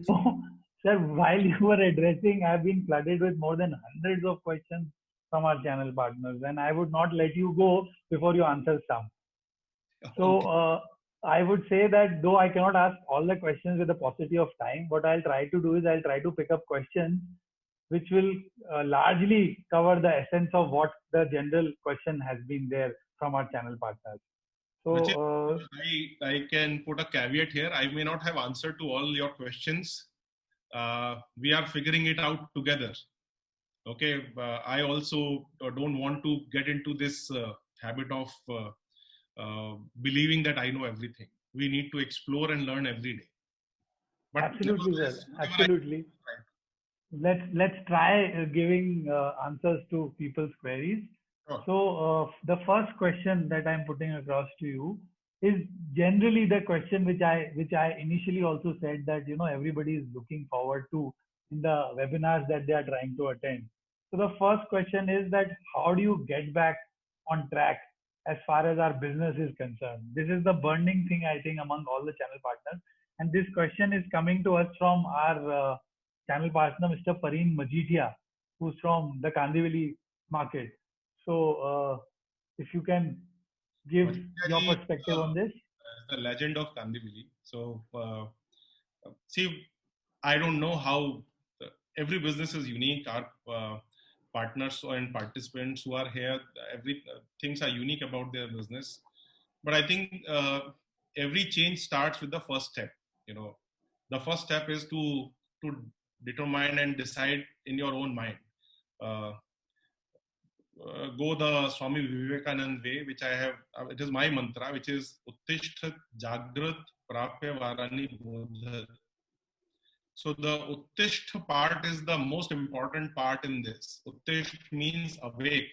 No, sir, while you were addressing, I have been flooded with more than hundreds of questions from our channel partners, and I would not let you go before you answer some. So I would say that though I cannot ask all the questions with the paucity of time, what I'll try to do is I'll try to pick up questions which will largely cover the essence of what the general question has been there from our channel partners. So I can put a caveat here. I may not have answered to all your questions, we are figuring it out together. Okay, I also don't want to get into this habit of believing that I know everything. We need to explore and learn every day. But Absolutely, well, nevertheless, whatever I absolutely. try. Let's try giving answers to people's queries. Sure. So the first question that I'm putting across to you is generally the question which I initially also said that everybody is looking forward to in the webinars that they are trying to attend. So the first question is that how do you get back on track as far as our business is concerned? This is the burning thing I think among all the channel partners, and this question is coming to us from our channel partner, Mr. Pareen Majitia, who's from the Kandivali market. So, if you can give Majidya your ji is perspective on this. the legend of Kandivali. So, see, I don't know how every business is unique. Our partners and participants who are here, every things are unique about their business. But I think every change starts with the first step. The first step is to determine and decide in your own mind. Uh, go the Swami Vivekanand way, which I have. It is my mantra, which is Uttishth Jagrat Prapya Varani Bodha. So the Uttishth part is the most important part in this. Uttishth means awake,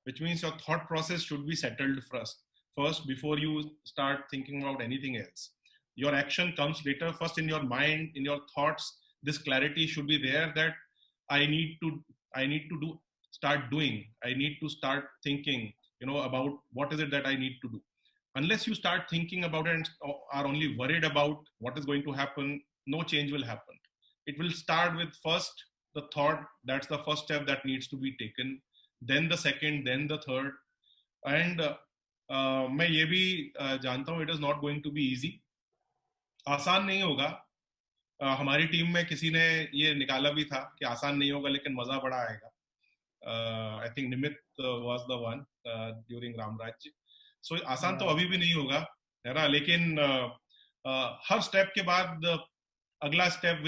which means your thought process should be settled first before you start thinking about anything else. Your action comes later. First, in your mind, in your thoughts, this clarity should be there that I need to start doing. I need to start thinking, about what is it that I need to do. Unless you start thinking about it and are only worried about what is going to happen, no change will happen. It will start with first the thought. That's the first step that needs to be taken, then the second, then the third. And मैं ये भी जानता हूँ, it is not going to be easy. आसान नहीं होगा. हमारी team में किसी ने ये निकाला भी था कि आसान नहीं होगा लेकिन मजा बड़ा आएगा. I think Nimit was the one during Ramraj. So आसान तो अभी भी नहीं होगा, है ना? लेकिन हर स्टेप के बाद अगला step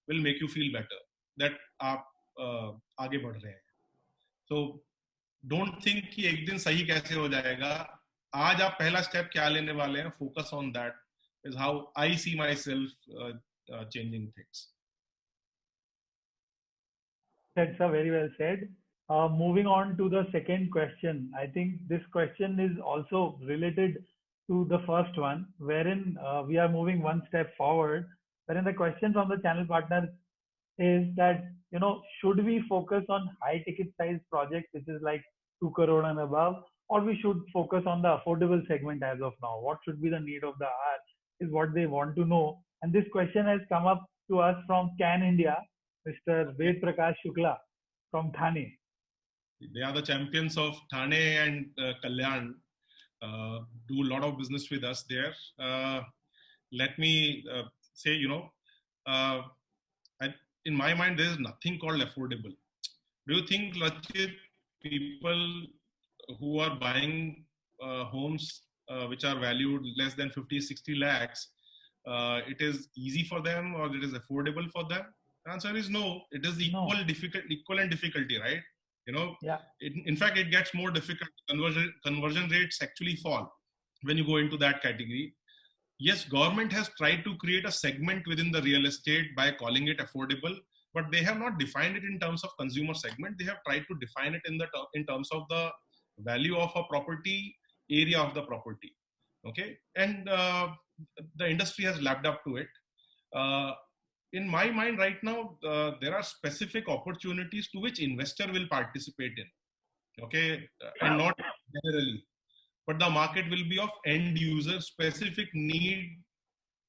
will make you feel better that आप आगे बढ़ रहे हैं. So don't think कि एक दिन सही कैसे हो जाएगा. आज आप पहला स्टेप क्या लेने वाले हैं, focus on that is how I see myself changing things. That's very well said. Moving on to the second question, I think this question is also related to the first one, wherein we are moving one step forward. Wherein the question from the channel partner is that should we focus on high ticket size projects, which is like 2 crore and above, or we should focus on the affordable segment as of now? What should be the need of the hour is what they want to know. And this question has come up to us from Can India, Mr. Ved Prakash Shukla from Thane. They are the champions of Thane and Kalyan. Do a lot of business with us there. Let me say, in my mind, there is nothing called affordable. Do you think, Lachit, people who are buying homes which are valued less than 50, 60 lakhs, it is easy for them or it is affordable for them? The answer is no. It is equal and difficulty, right? Yeah. In fact, it gets more difficult. Conversion rates actually fall when you go into that category. Yes, government has tried to create a segment within the real estate by calling it affordable, but they have not defined it in terms of consumer segment. They have tried to define it in terms of the value of a property, area of the property. Okay, and the industry has lapped up to it. In my mind right now, there are specific opportunities to which investor will participate in. Okay, and not generally. But the market will be of end user specific need,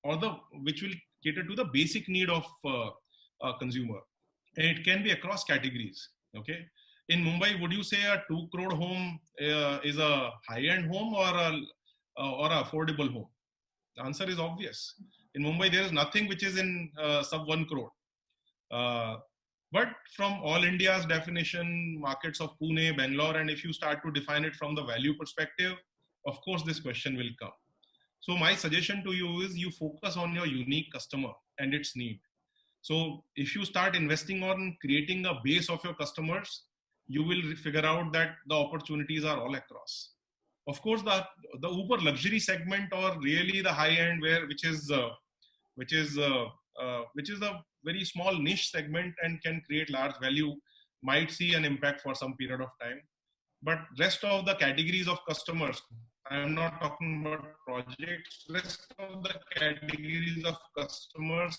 or which will cater to the basic need of a consumer, and it can be across categories. Okay, in Mumbai, would you say a 2 crore home is a high end home or a affordable home? The answer is obvious. In Mumbai, there is nothing which is in sub 1 crore. But from all India's definition, markets of Pune, Bangalore, and if you start to define it from the value perspective, of course, this question will come. So my suggestion to you is you focus on your unique customer and its need. So if you start investing on creating a base of your customers, you will figure out that the opportunities are all across. Of course, the uber luxury segment, or really the high end, which is a very small niche segment and can create large value, might see an impact for some period of time. But rest of the categories of customers, I am not talking about projects, rest of the categories of customers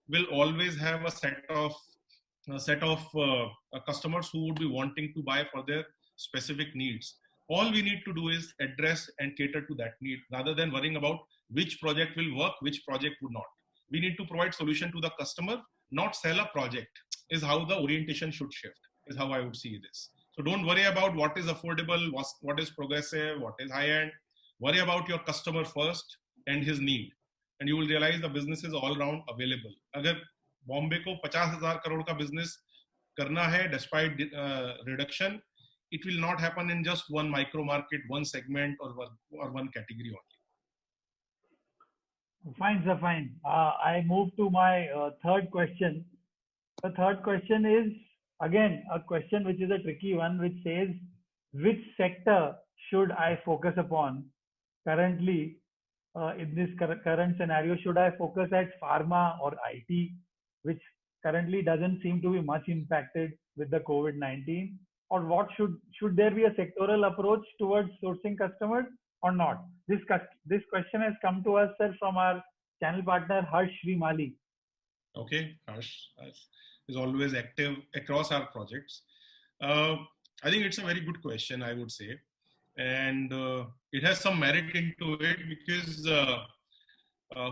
will always have a set of customers who would be wanting to buy for their specific needs. All we need to do is address and cater to that need, rather than worrying about which project will work, which project would not. We need to provide solution to the customer, not sell a project, is how the orientation should shift, is how I would see this. So don't worry about what is affordable, what is progressive, what is high end. Worry about your customer first and his need, and you will realize the business is all round available. Agar Bombay को 50,000 करोड़ का business करना है despite reduction, it will not happen in just one micro market, one segment, or one category only. Fine, sir, fine. I move to my third question. The third question is again a question which is a tricky one, which says, which sector should I focus upon currently in this current scenario? Should I focus at pharma or IT, which currently doesn't seem to be much impacted with the COVID-19? Or what should there be a sectoral approach towards sourcing customers or not? This question has come to us, sir, from our channel partner Harsh Srimali. Okay, Harsh is always active across our projects. I think it's a very good question, I would say, and it has some merit into it, because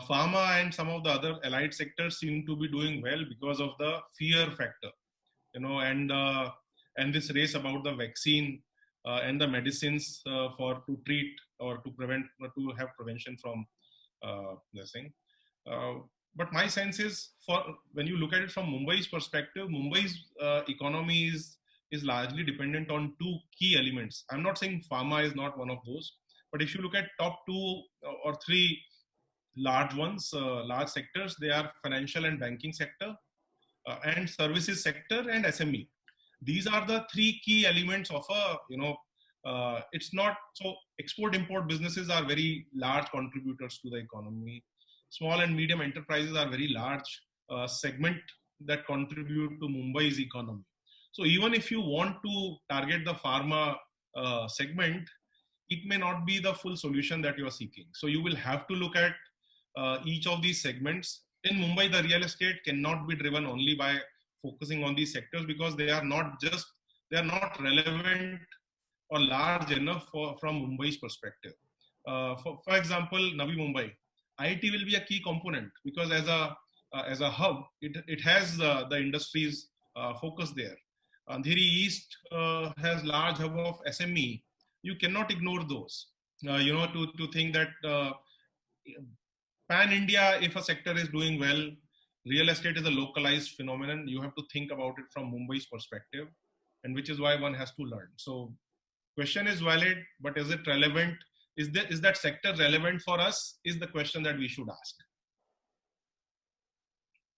pharma and some of the other allied sectors seem to be doing well because of the fear factor, and this race about the vaccine and the medicines to treat or to prevent or to have prevention from this thing. But my sense is, when you look at it from Mumbai's perspective, Mumbai's economy is largely dependent on two key elements. I'm not saying pharma is not one of those, but if you look at top 2 or 3 large ones, large sectors, they are financial and banking sector, and services sector, and SME. These are the 3 key elements of it's not so export import businesses are very large contributors to the economy. Small and medium enterprises are very large segment that contribute to Mumbai's economy. So even if you want to target the pharma segment, it may not be the full solution that you are seeking. So you will have to look at each of these segments. In Mumbai, the real estate cannot be driven only by focusing on these sectors, because they are not relevant or large enough from Mumbai's perspective. For example, Navi Mumbai, IT will be a key component, because as a hub, it has the industries focus there. Andheri East has large hub of SME. You cannot ignore those. To think that pan India, if a sector is doing well, real estate is a localized phenomenon. You have to think about it from Mumbai's perspective, and which is why one has to learn. So, question is valid, but is it relevant? Is that sector relevant for us? Is the question that we should ask.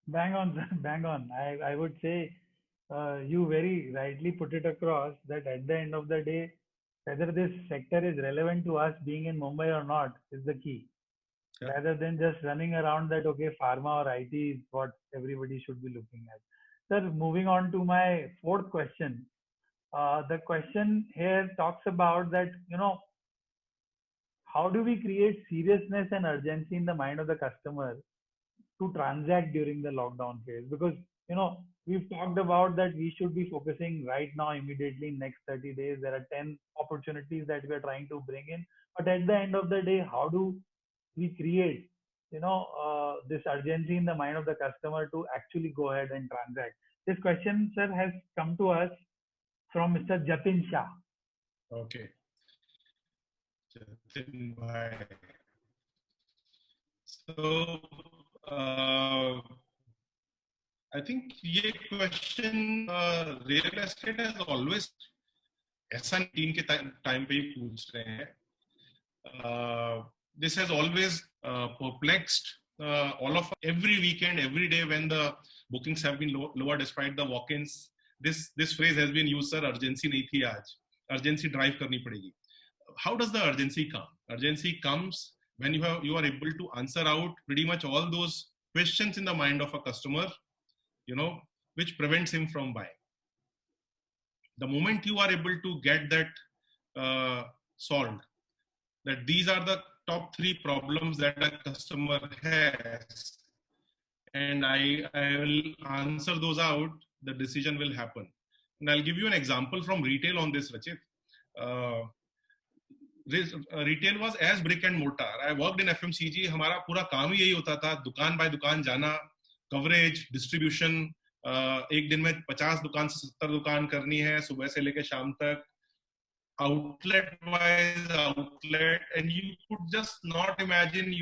Bang on, bang on. I would say you very rightly put it across that at the end of the day, whether this sector is relevant to us being in Mumbai or not is the key. Yeah. Rather than just running around that, okay, pharma or IT is what everybody should be looking at. Sir, moving on to my fourth question. The question here talks about that, how do we create seriousness and urgency in the mind of the customer to transact during the lockdown phase? Because, we've talked about that we should be focusing right now, immediately, next 30 days. There are 10 opportunities that we are trying to bring in. But at the end of the day, how do we create, this urgency in the mind of the customer to actually go ahead and transact? This question, sir, has come to us from Mr. Jatin Shah. Okay. Jatin bhai. So, I think ये question real estate has always ऐसा team के time पे ही पूछ रहे हैं. This has always perplexed all of every weekend, every day when the bookings have been lower despite the walk-ins, this phrase has been used, sir, urgency nahi thi aaj, urgency drive karni padegi. How does the urgency come? Urgency comes when you are able to answer out pretty much all those questions in the mind of a customer, which prevents him from buying. The moment you are able to get that solved, that these are the top 3 problems that a customer has, and I will answer those out, the decision will happen. And I'll give you an example from retail on this, Rachit. Retail was as brick and mortar. I worked in FMCG. हमारा पूरा काम ही यही होता था, दुकान bye दुकान जाना, coverage, distribution, एक दिन में 50 दुकान से 70 दुकान करनी है, सुबह से लेकर शाम तक, outlet wise outlet, and you could just not imagine,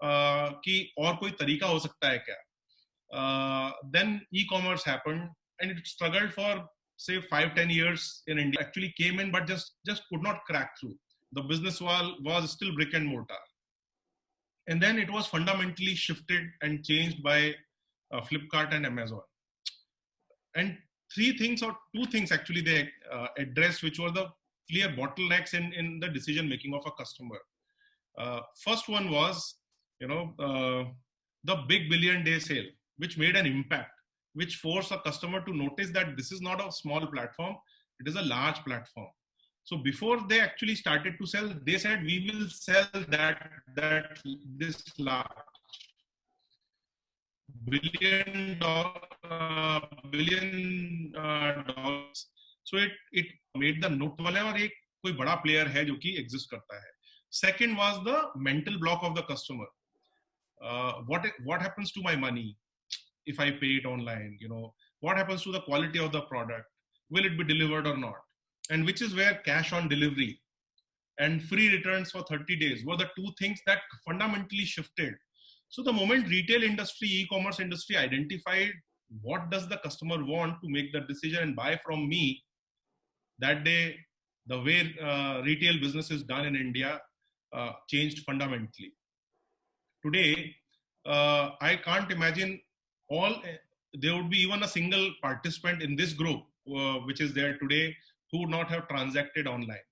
कि और कोई तरीका हो सकता है क्या. Then e-commerce happened, and it struggled for say 5-10 years in India. Actually came in, but just could not crack through. The business was still brick and mortar. And then it was fundamentally shifted and changed by Flipkart and Amazon. And 2 things actually they addressed, which were the clear bottlenecks in the decision making of a customer. First one was, the big billion day sale, which made an impact, which forced a customer to notice that this is not a small platform, it is a large platform. So before they actually started to sell, they said, we will sell this large billion dollars. So it made the note wale aur ek koi bada player hai jo ki exist karta hai. Second was the mental block of the customer. What happens to my money if I pay it online? What happens to the quality of the product? Will it be delivered or not? And which is where cash on delivery and free returns for 30 days were the 2 things that fundamentally shifted. So the moment retail industry, e-commerce industry identified what does the customer want to make the decision and buy from me, that day, the way retail business is done in India changed fundamentally. Today, I can't imagine there would be even a single participant in this group, which is there today, who would not have transacted online.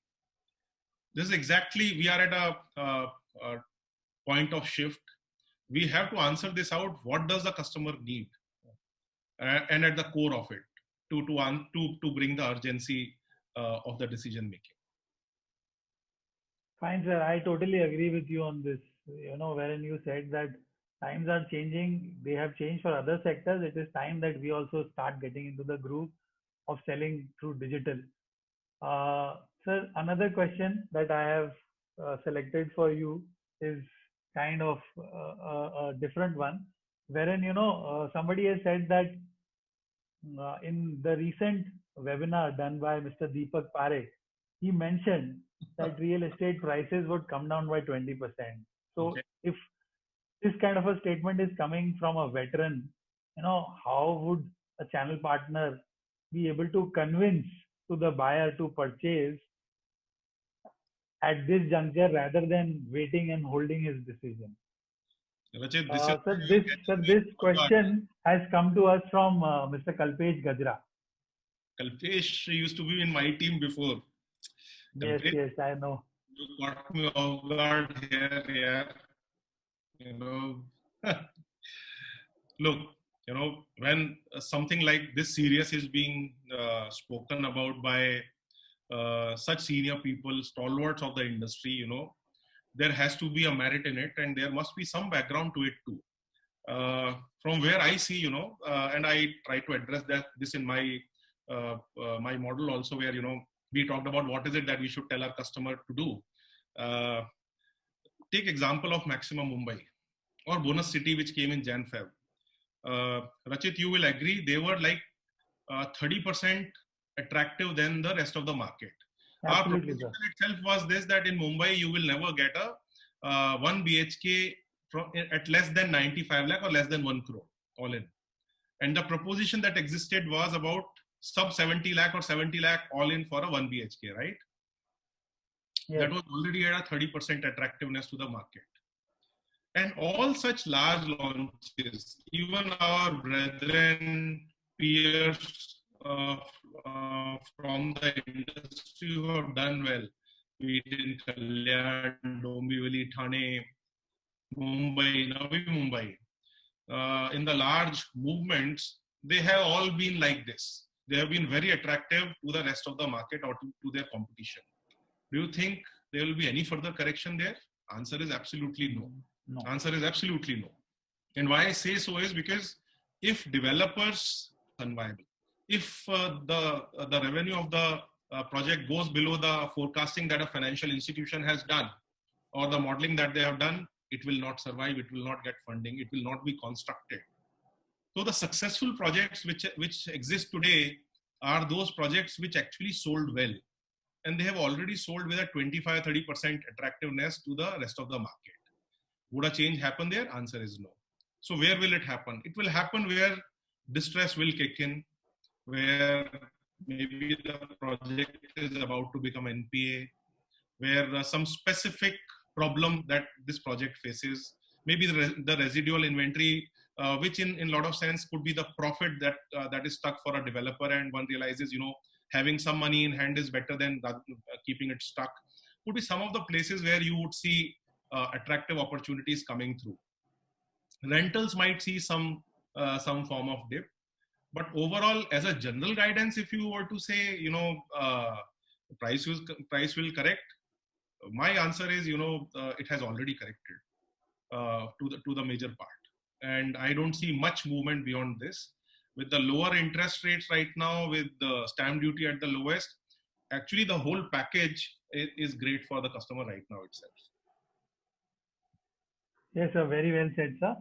This is exactly, we are at a point of shift. We have to answer this out. What does the customer need? And at the core of it, to bring the urgency of the decision making. Fine, sir. I totally agree with you on this. Wherein you said that times are changing. They have changed for other sectors. It is time that we also start getting into the groove of selling through digital. Sir, another question that I have selected for you is kind of a different one, wherein, somebody has said that in the recent webinar done by Mr. Deepak Parekh, he mentioned that real estate prices would come down by 20%. So okay, if this kind of a statement is coming from a veteran, how would a channel partner be able to convince to the buyer to purchase at this juncture rather than waiting and holding his decision? Rachit, this question has come to us from Mr. Kalpesh Gajra. Kalpesh used to be in my team before. Kalpesh, yes, I know. You got me off guard here, Look, when something like this serious is being spoken about by such senior people, stalwarts of the industry, there has to be a merit in it, and there must be some background to it too. From where I see, and I try to address this in my my model also, where we talked about what is it that we should tell our customer to do. Take example of Maxima Mumbai or Bonus City, which came in Jan Feb. Rachit, you will agree they were like 30% attractive than the rest of the market. Absolutely, our proposition itself was this, that in Mumbai you will never get a 1 BHK at less than 95 lakh or less than 1 crore all in. And the proposition that existed was about sub 70 lakh or 70 lakh all in for a 1 BHK, right? Yes. That was already at a 30% attractiveness to the market. And all such large launches, even our brethren, peers from the industry who have done well, be it in Kalyan, Dombivli, Thane, Mumbai, Navi Mumbai, in the large movements, they have all been like this. They have been very attractive to the rest of the market or to their competition. Do you think there will be any further correction there? Answer is absolutely no. No. Answer is absolutely no. And why I say so is because if developers are unviable, if the revenue of the project goes below the forecasting that a financial institution has done or the modeling that they have done, it will not survive, it will not get funding, it will not be constructed. So the successful projects which exist today are those projects which actually sold well. And they have already sold with a 25-30% attractiveness to the rest of the market. Would a change happen there? Answer is no. So where will it happen? It will happen where distress will kick in, where maybe the project is about to become NPA, where some specific problem that this project faces, maybe the residual inventory, which in a lot of sense could be the profit that is stuck for a developer, and one realizes, having some money in hand is better than keeping it stuck. Would be some of the places where you would see attractive opportunities coming through. Rentals might see some form of dip, but overall, as a general guidance, if you were to say, price will correct, my answer is, it has already corrected to the major part, and I don't see much movement beyond this. With the lower interest rates right now, with the stamp duty at the lowest, actually the whole package is great for the customer right now itself. Yes, sir. Very well said, sir.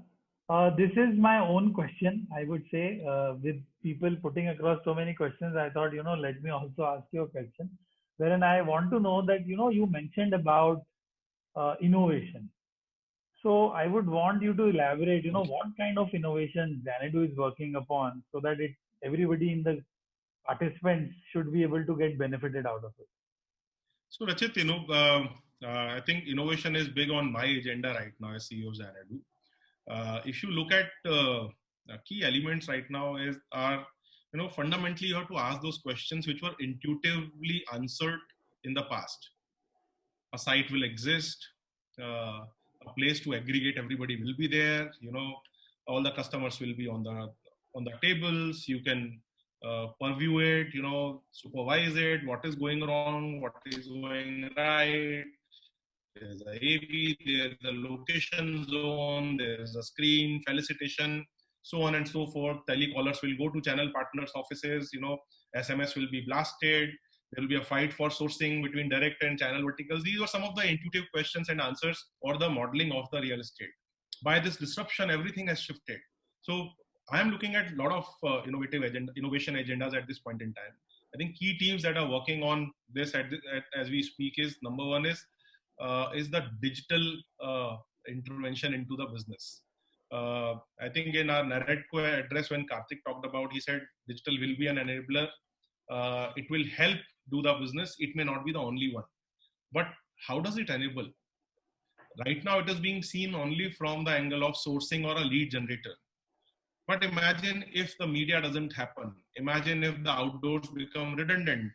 This is my own question, I would say. With people putting across so many questions, I thought, let me also ask you a question. Wherein I want to know that, you mentioned about innovation. So I would want you to elaborate, what kind of innovation Xanadu is working upon so that everybody in the participants should be able to get benefited out of it. So Rachit, I think innovation is big on my agenda right now as CEO of Xanadu. If you look at key elements right now are fundamentally you have to ask those questions which were intuitively answered in the past. A site will exist, a place to aggregate everybody will be there. All the customers will be on the tables. You can purview it, supervise it. What is going wrong? What is going right? There's a AV, there's a location zone, there's a screen, felicitation, so on and so forth. Telecallers will go to channel partners' offices, SMS will be blasted. There will be a fight for sourcing between direct and channel verticals. These are some of the intuitive questions and answers or the modeling of the real estate. By this disruption, everything has shifted. So I am looking at a lot of innovation agendas at this point in time. I think key teams that are working on this as we speak is, number one is the digital intervention into the business. I think in our NAREDCO address, when Karthik talked about, he said digital will be an enabler. It will help do the business. It may not be the only one. But how does it enable? Right now, it is being seen only from the angle of sourcing or a lead generator. But imagine if the media doesn't happen. Imagine if the outdoors become redundant.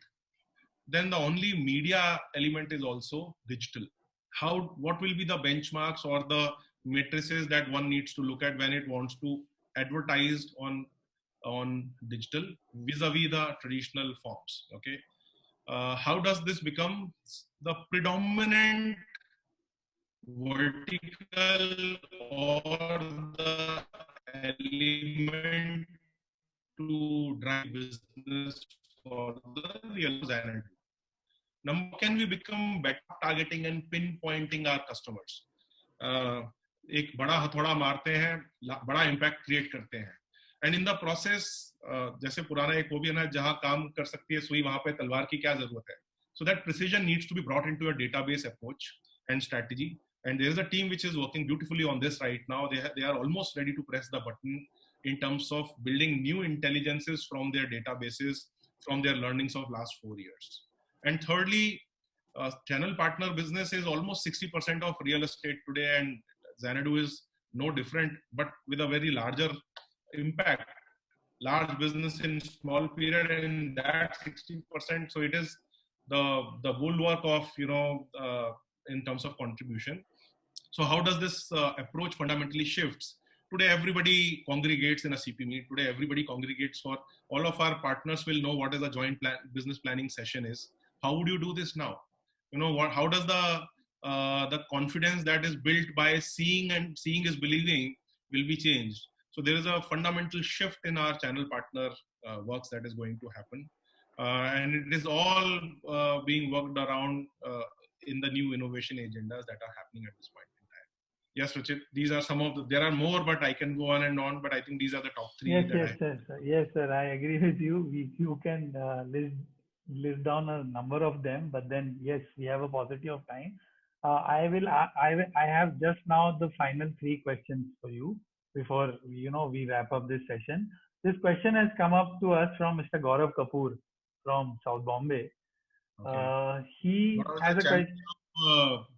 Then the only media element is also digital. What will be the benchmarks or the matrices that one needs to look at when it wants to advertise on digital vis-a-vis the traditional forms? Okay, how does this become the predominant vertical or the element to drive business for the real Xanadu? Number, can we become better targeting and pinpointing our customers? एक बड़ा हथौड़ा मारते हैं, बड़ा impact create करते हैं, and in the process जैसे पुराना एक वो भी है ना, जहां काम कर सकती है सुई वहां पे तलवार की क्या जरूरत है. So that precision needs to be brought into a database approach and strategy. And there is a team which is working beautifully on this right now. They are almost ready to press the button in terms of building new intelligences from their databases, from their learnings of last 4 years. And thirdly, channel partner business is almost 60% of real estate today, and Xanadu is no different, but with a very larger impact, large business in small period, and in that 60%. So it is the bulwark of, in terms of contribution. So how does this approach fundamentally shifts? Today, everybody congregates in a CP meet. Today, everybody congregates for all of our partners will know what is a joint business planning session is. How would you do this now? How does the confidence that is built by seeing and seeing is believing will be changed? So there is a fundamental shift in our channel partner works that is going to happen. And it is all being worked around in the new innovation agendas that are happening at this point. Yes, Rachit, these are some of there are more, but I can go on and on, but I think these are the top three. Yes, sir. I agree with you. You can list down a number of them, but then yes, we have a paucity of time. I have just now the final three questions for you before we wrap up this session. This question has come up to us from Mr. Gaurav Kapoor from South Bombay. Okay. He has a question.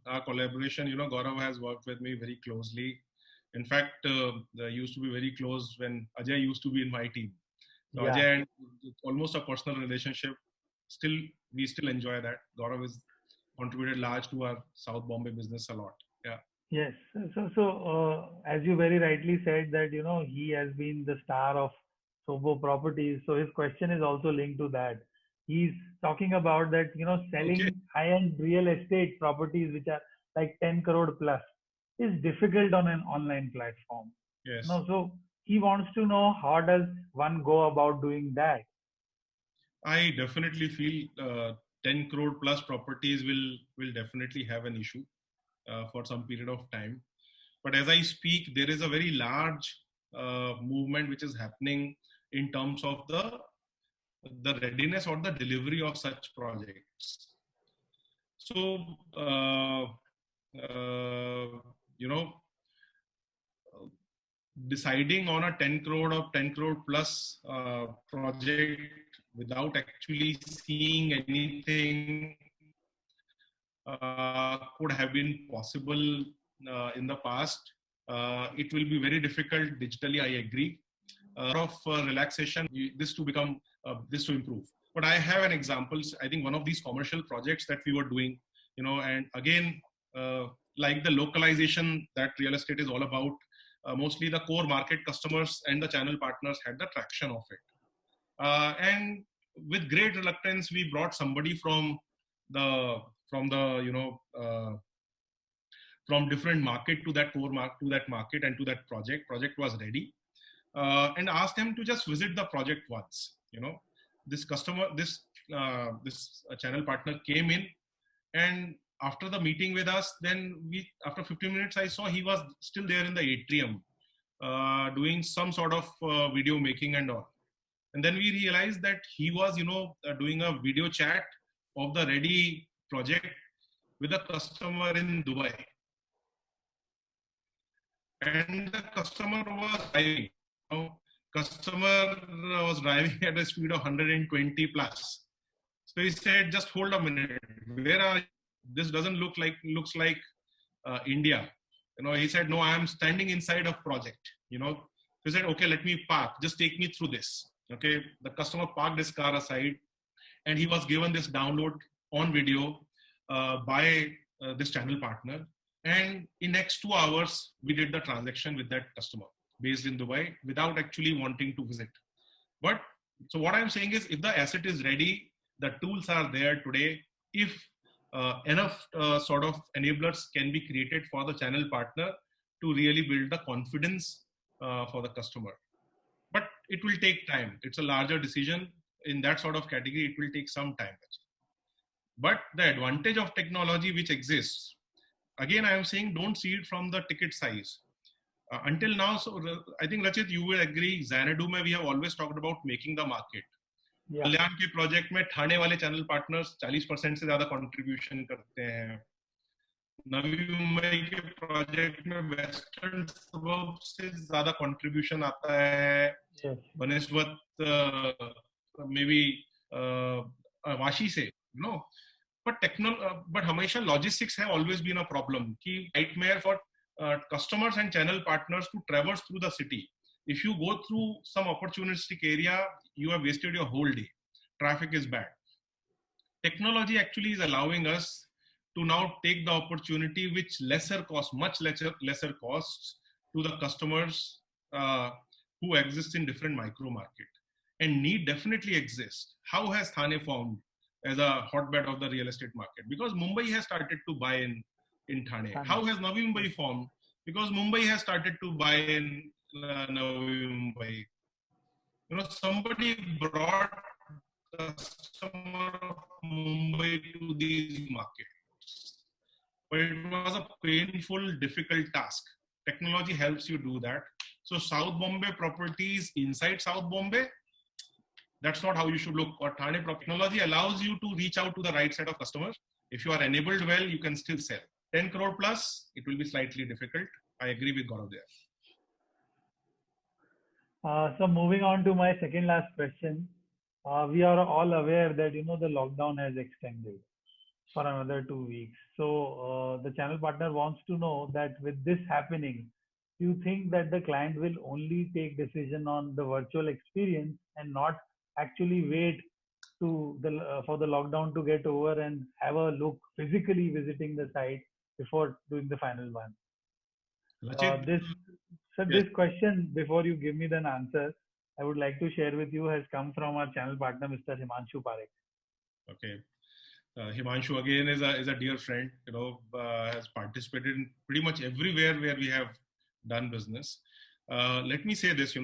Our collaboration, Gaurav has worked with me very closely. In fact, they used to be very close when Ajay used to be in my team. So Ajay and almost a personal relationship. We still enjoy that. Gaurav has contributed large to our South Bombay business a lot. Yeah. Yes. So as you very rightly said that, he has been the star of Sobo Properties. So his question is also linked to that. He's talking about that, selling high-end real estate properties, which are like 10 crore plus, is difficult on an online platform. Yes. So he wants to know, how does one go about doing that? I definitely feel 10 crore plus properties will definitely have an issue for some period of time. But as I speak, there is a very large movement which is happening in terms of the readiness or the delivery of such projects. So, deciding on a 10 crore or 10 crore plus project without actually seeing anything could have been possible in the past. It will be very difficult digitally, I agree. A lot of relaxation, this to improve. But I have an example. I think one of these commercial projects that we were doing, and again, like the localization that real estate is all about, mostly the core market customers and the channel partners had the traction of it. And with great reluctance, we brought somebody from different market to that core market, to that market and to that project. Project was ready. And asked them to just visit the project once. This customer, this channel partner came in, and after the meeting with us, then after 15 minutes, I saw he was still there in the atrium, doing some sort of video making and all. And then we realized that he was, doing a video chat of the ready project with a customer in Dubai. And the customer was driving. Customer was driving at a speed of 120 plus. So he said, just hold a minute. Where are you? This doesn't looks like India. He said, no, I am standing inside a project. He said, okay, let me park. Just take me through this. Okay. The customer parked his car aside, and he was given this download on video by this channel partner. And in next 2 hours, we did the transaction with that customer based in Dubai without actually wanting to visit. But so what I'm saying is, if the asset is ready, the tools are there today. If enough sort of enablers can be created for the channel partner to really build the confidence for the customer. But it will take time. It's a larger decision. In that sort of category, it will take some time. But the advantage of technology which exists, again, I am saying, don't see it from the ticket size. Until now, so I think, Rachit, you will agree, Xanadu mein we have always talked about making the market. कल्याण के project में ठाणे वाले channel partners 40% से ज्यादा contribution करते हैं. नवी मुंबई के project में western suburb से ज्यादा कंट्रीब्यूशन आता है बनस्पत मे बी वाशी से, बट हमेशा लॉजिस्टिक्स है ऑलवेज बीन अ प्रॉब्लम कि nightmare for customers and channel partners to traverse through the city. If you go through some opportunistic area, you have wasted your whole day. Traffic is bad. Technology actually is allowing us to now take the opportunity which much lesser costs to the customers who exist in different micro market. And need definitely exists. How has Thane formed as a hotbed of the real estate market? Because Mumbai has started to buy in Thane. How has Navi Mumbai formed? Because Mumbai has started to buy in Navi Mumbai. Somebody brought customer of Mumbai to these markets, but it was a painful, difficult task. Technology helps you do that. So South Bombay properties inside South Bombay, that's not how you should look. Or Thane technology allows you to reach out to the right set of customers. If you are enabled well, you can still sell. 10 crore plus, it will be slightly difficult. I agree with Gaurav there. So moving on to my second last question, we are all aware that the lockdown has extended for another 2 weeks. So the channel partner wants to know that with this happening, do you think that the client will only take decision on the virtual experience and not actually wait for the lockdown to get over and have a look physically visiting the site before doing the final one? This question, before you give me the answer, I would like to share with you, has come from our channel partner, Mr. Himanshu Parekh. Okay. Himanshu again is a dear friend, has participated in pretty much everywhere where we have done business. Let me say this,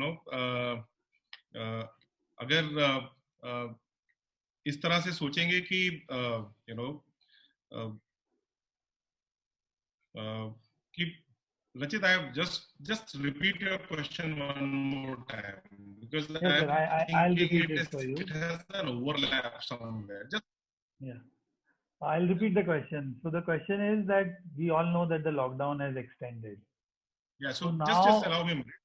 अगर इस तरह से सोचेंगे कि Rachit, I have just repeat your question one more time, because yes, I'll repeat it for you. It has an overlap somewhere. I'll repeat the question. So the question is that we all know that the lockdown has extended. Yeah. So now, just allow me a minute.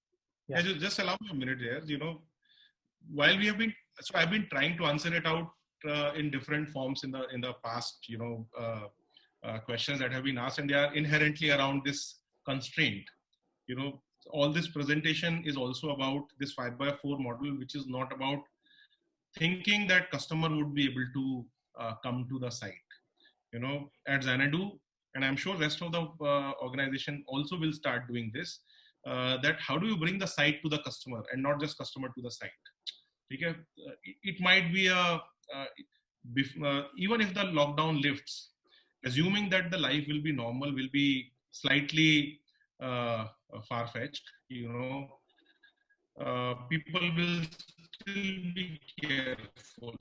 Yeah. Just allow me a minute here. While we have been, so I've been trying to answer it out in different forms in the past, questions that have been asked, and they are inherently around this constraint. All this presentation is also about this 5x4 model, which is not about thinking that customer would be able to come to the site. At Xanadu, and I'm sure rest of the organization also will start doing this, that how do you bring the site to the customer and not just customer to the site? Okay? It might be even if the lockdown lifts, assuming that the life will be normal, will be slightly far-fetched, people will still be careful.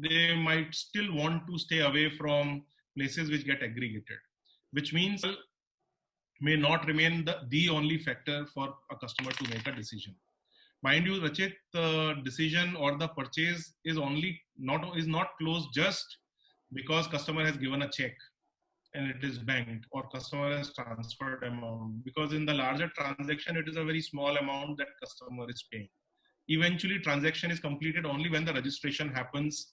They might still want to stay away from places which get aggregated, which means may not remain the only factor for a customer to make a decision. Mind you, Rachit, the decision or the purchase is not closed just because customer has given a check and it is banked, or customer has transferred amount, because in the larger transaction, it is a very small amount that customer is paying. Eventually, transaction is completed only when the registration happens.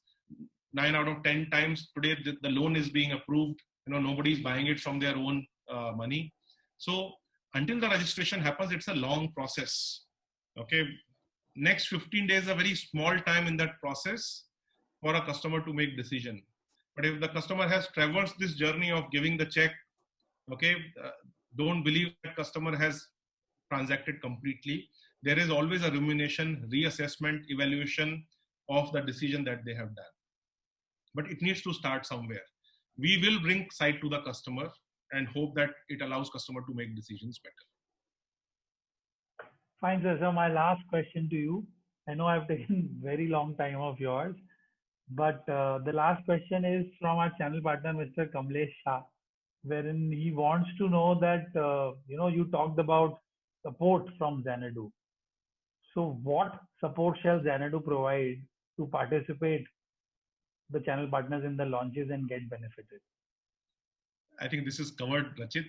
9 out of 10 times today, the loan is being approved. Nobody is buying it from their own money. So until the registration happens, it's a long process. Okay. Next 15 days is a very small time in that process for a customer to make decision. But if the customer has traversed this journey of giving the check, okay, don't believe that customer has transacted completely. There is always a rumination, reassessment, evaluation of the decision that they have done. But it needs to start somewhere. We will bring site to the customer and hope that it allows customer to make decisions better. Fine, sir. So my last question to you. I know I've taken very long time of yours, but the last question is from our channel partner, Mr. Kamlesh Shah, wherein he wants to know that, you talked about support from Xanadu. So what support shall Xanadu provide to participate the channel partners in the launches and get benefited? I think this is covered, Rachit,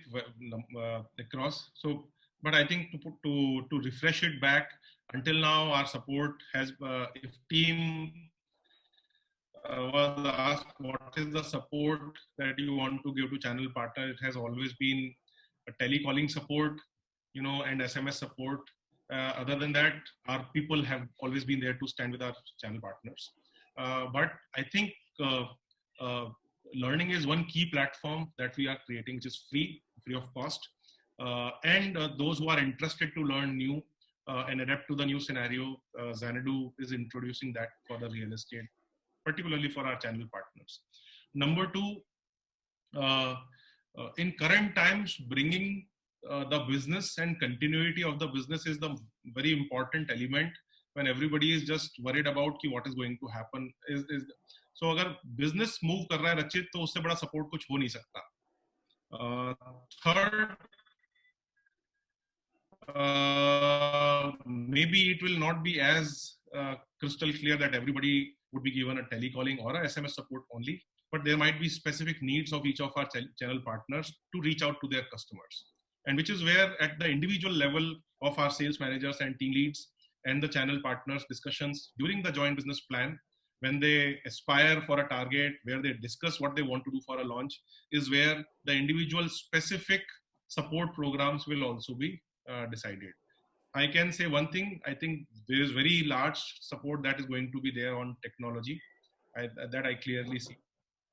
across. So, but I think to refresh it back, until now our support has, if team was asked what is the support that you want to give to channel partner, it has always been telecalling support, and SMS support. Other than that, our people have always been there to stand with our channel partners. But I think learning is one key platform that we are creating, which is free of cost. And those who are interested to learn new and adapt to the new scenario, Xanadu is introducing that for the real estate, particularly for our channel partners. Number two, in current times, bringing the business and continuity of the business is the very important element when everybody is just worried about ki what is going to happen. So अगर business move कर रहा है रचित, तो उससे बड़ा support कुछ हो नहीं सकता. Third, maybe it will not be as crystal clear that everybody would be given a telecalling or a SMS support only, but there might be specific needs of each of our channel partners to reach out to their customers. And which is where at the individual level of our sales managers and team leads and the channel partners discussions during the joint business plan, when they aspire for a target, where they discuss what they want to do for a launch, is where the individual specific support programs will also be decided. I can say one thing, I think there is very large support that is going to be there on technology, that I clearly see.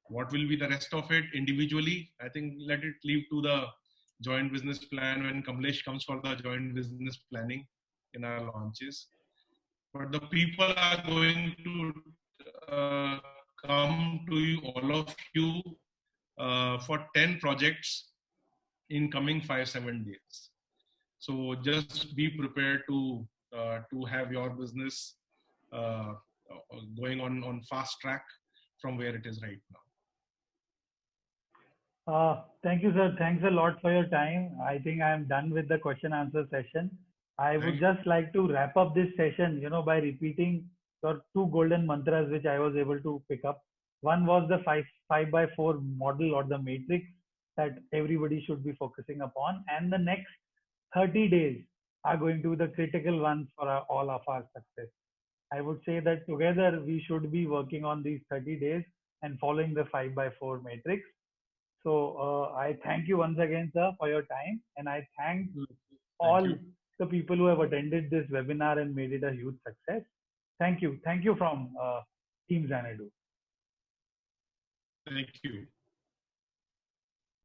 What will be the rest of it individually? I think let it leave to the joint business plan when Kamlesh comes for the joint business planning in our launches. But the people are going to come to you, all of you, for 10 projects in coming 5-7 days. So just be prepared to have your business going on fast track from where it is right now. Thank you, sir. Thanks a lot for your time. I think I am done with the question answer session. I would just like to wrap up this session, by repeating your 2 golden mantras which I was able to pick up. One was the 5x4 model or the matrix that everybody should be focusing upon, and the next 30 days are going to be the critical ones for all of our success. I would say that together we should be working on these 30 days and following the 5x4 matrix. So I thank you once again, sir, for your time, and I thank all the people who have attended this webinar and made it a huge success. Thank you. Thank you from Team Xanadu. Thank you.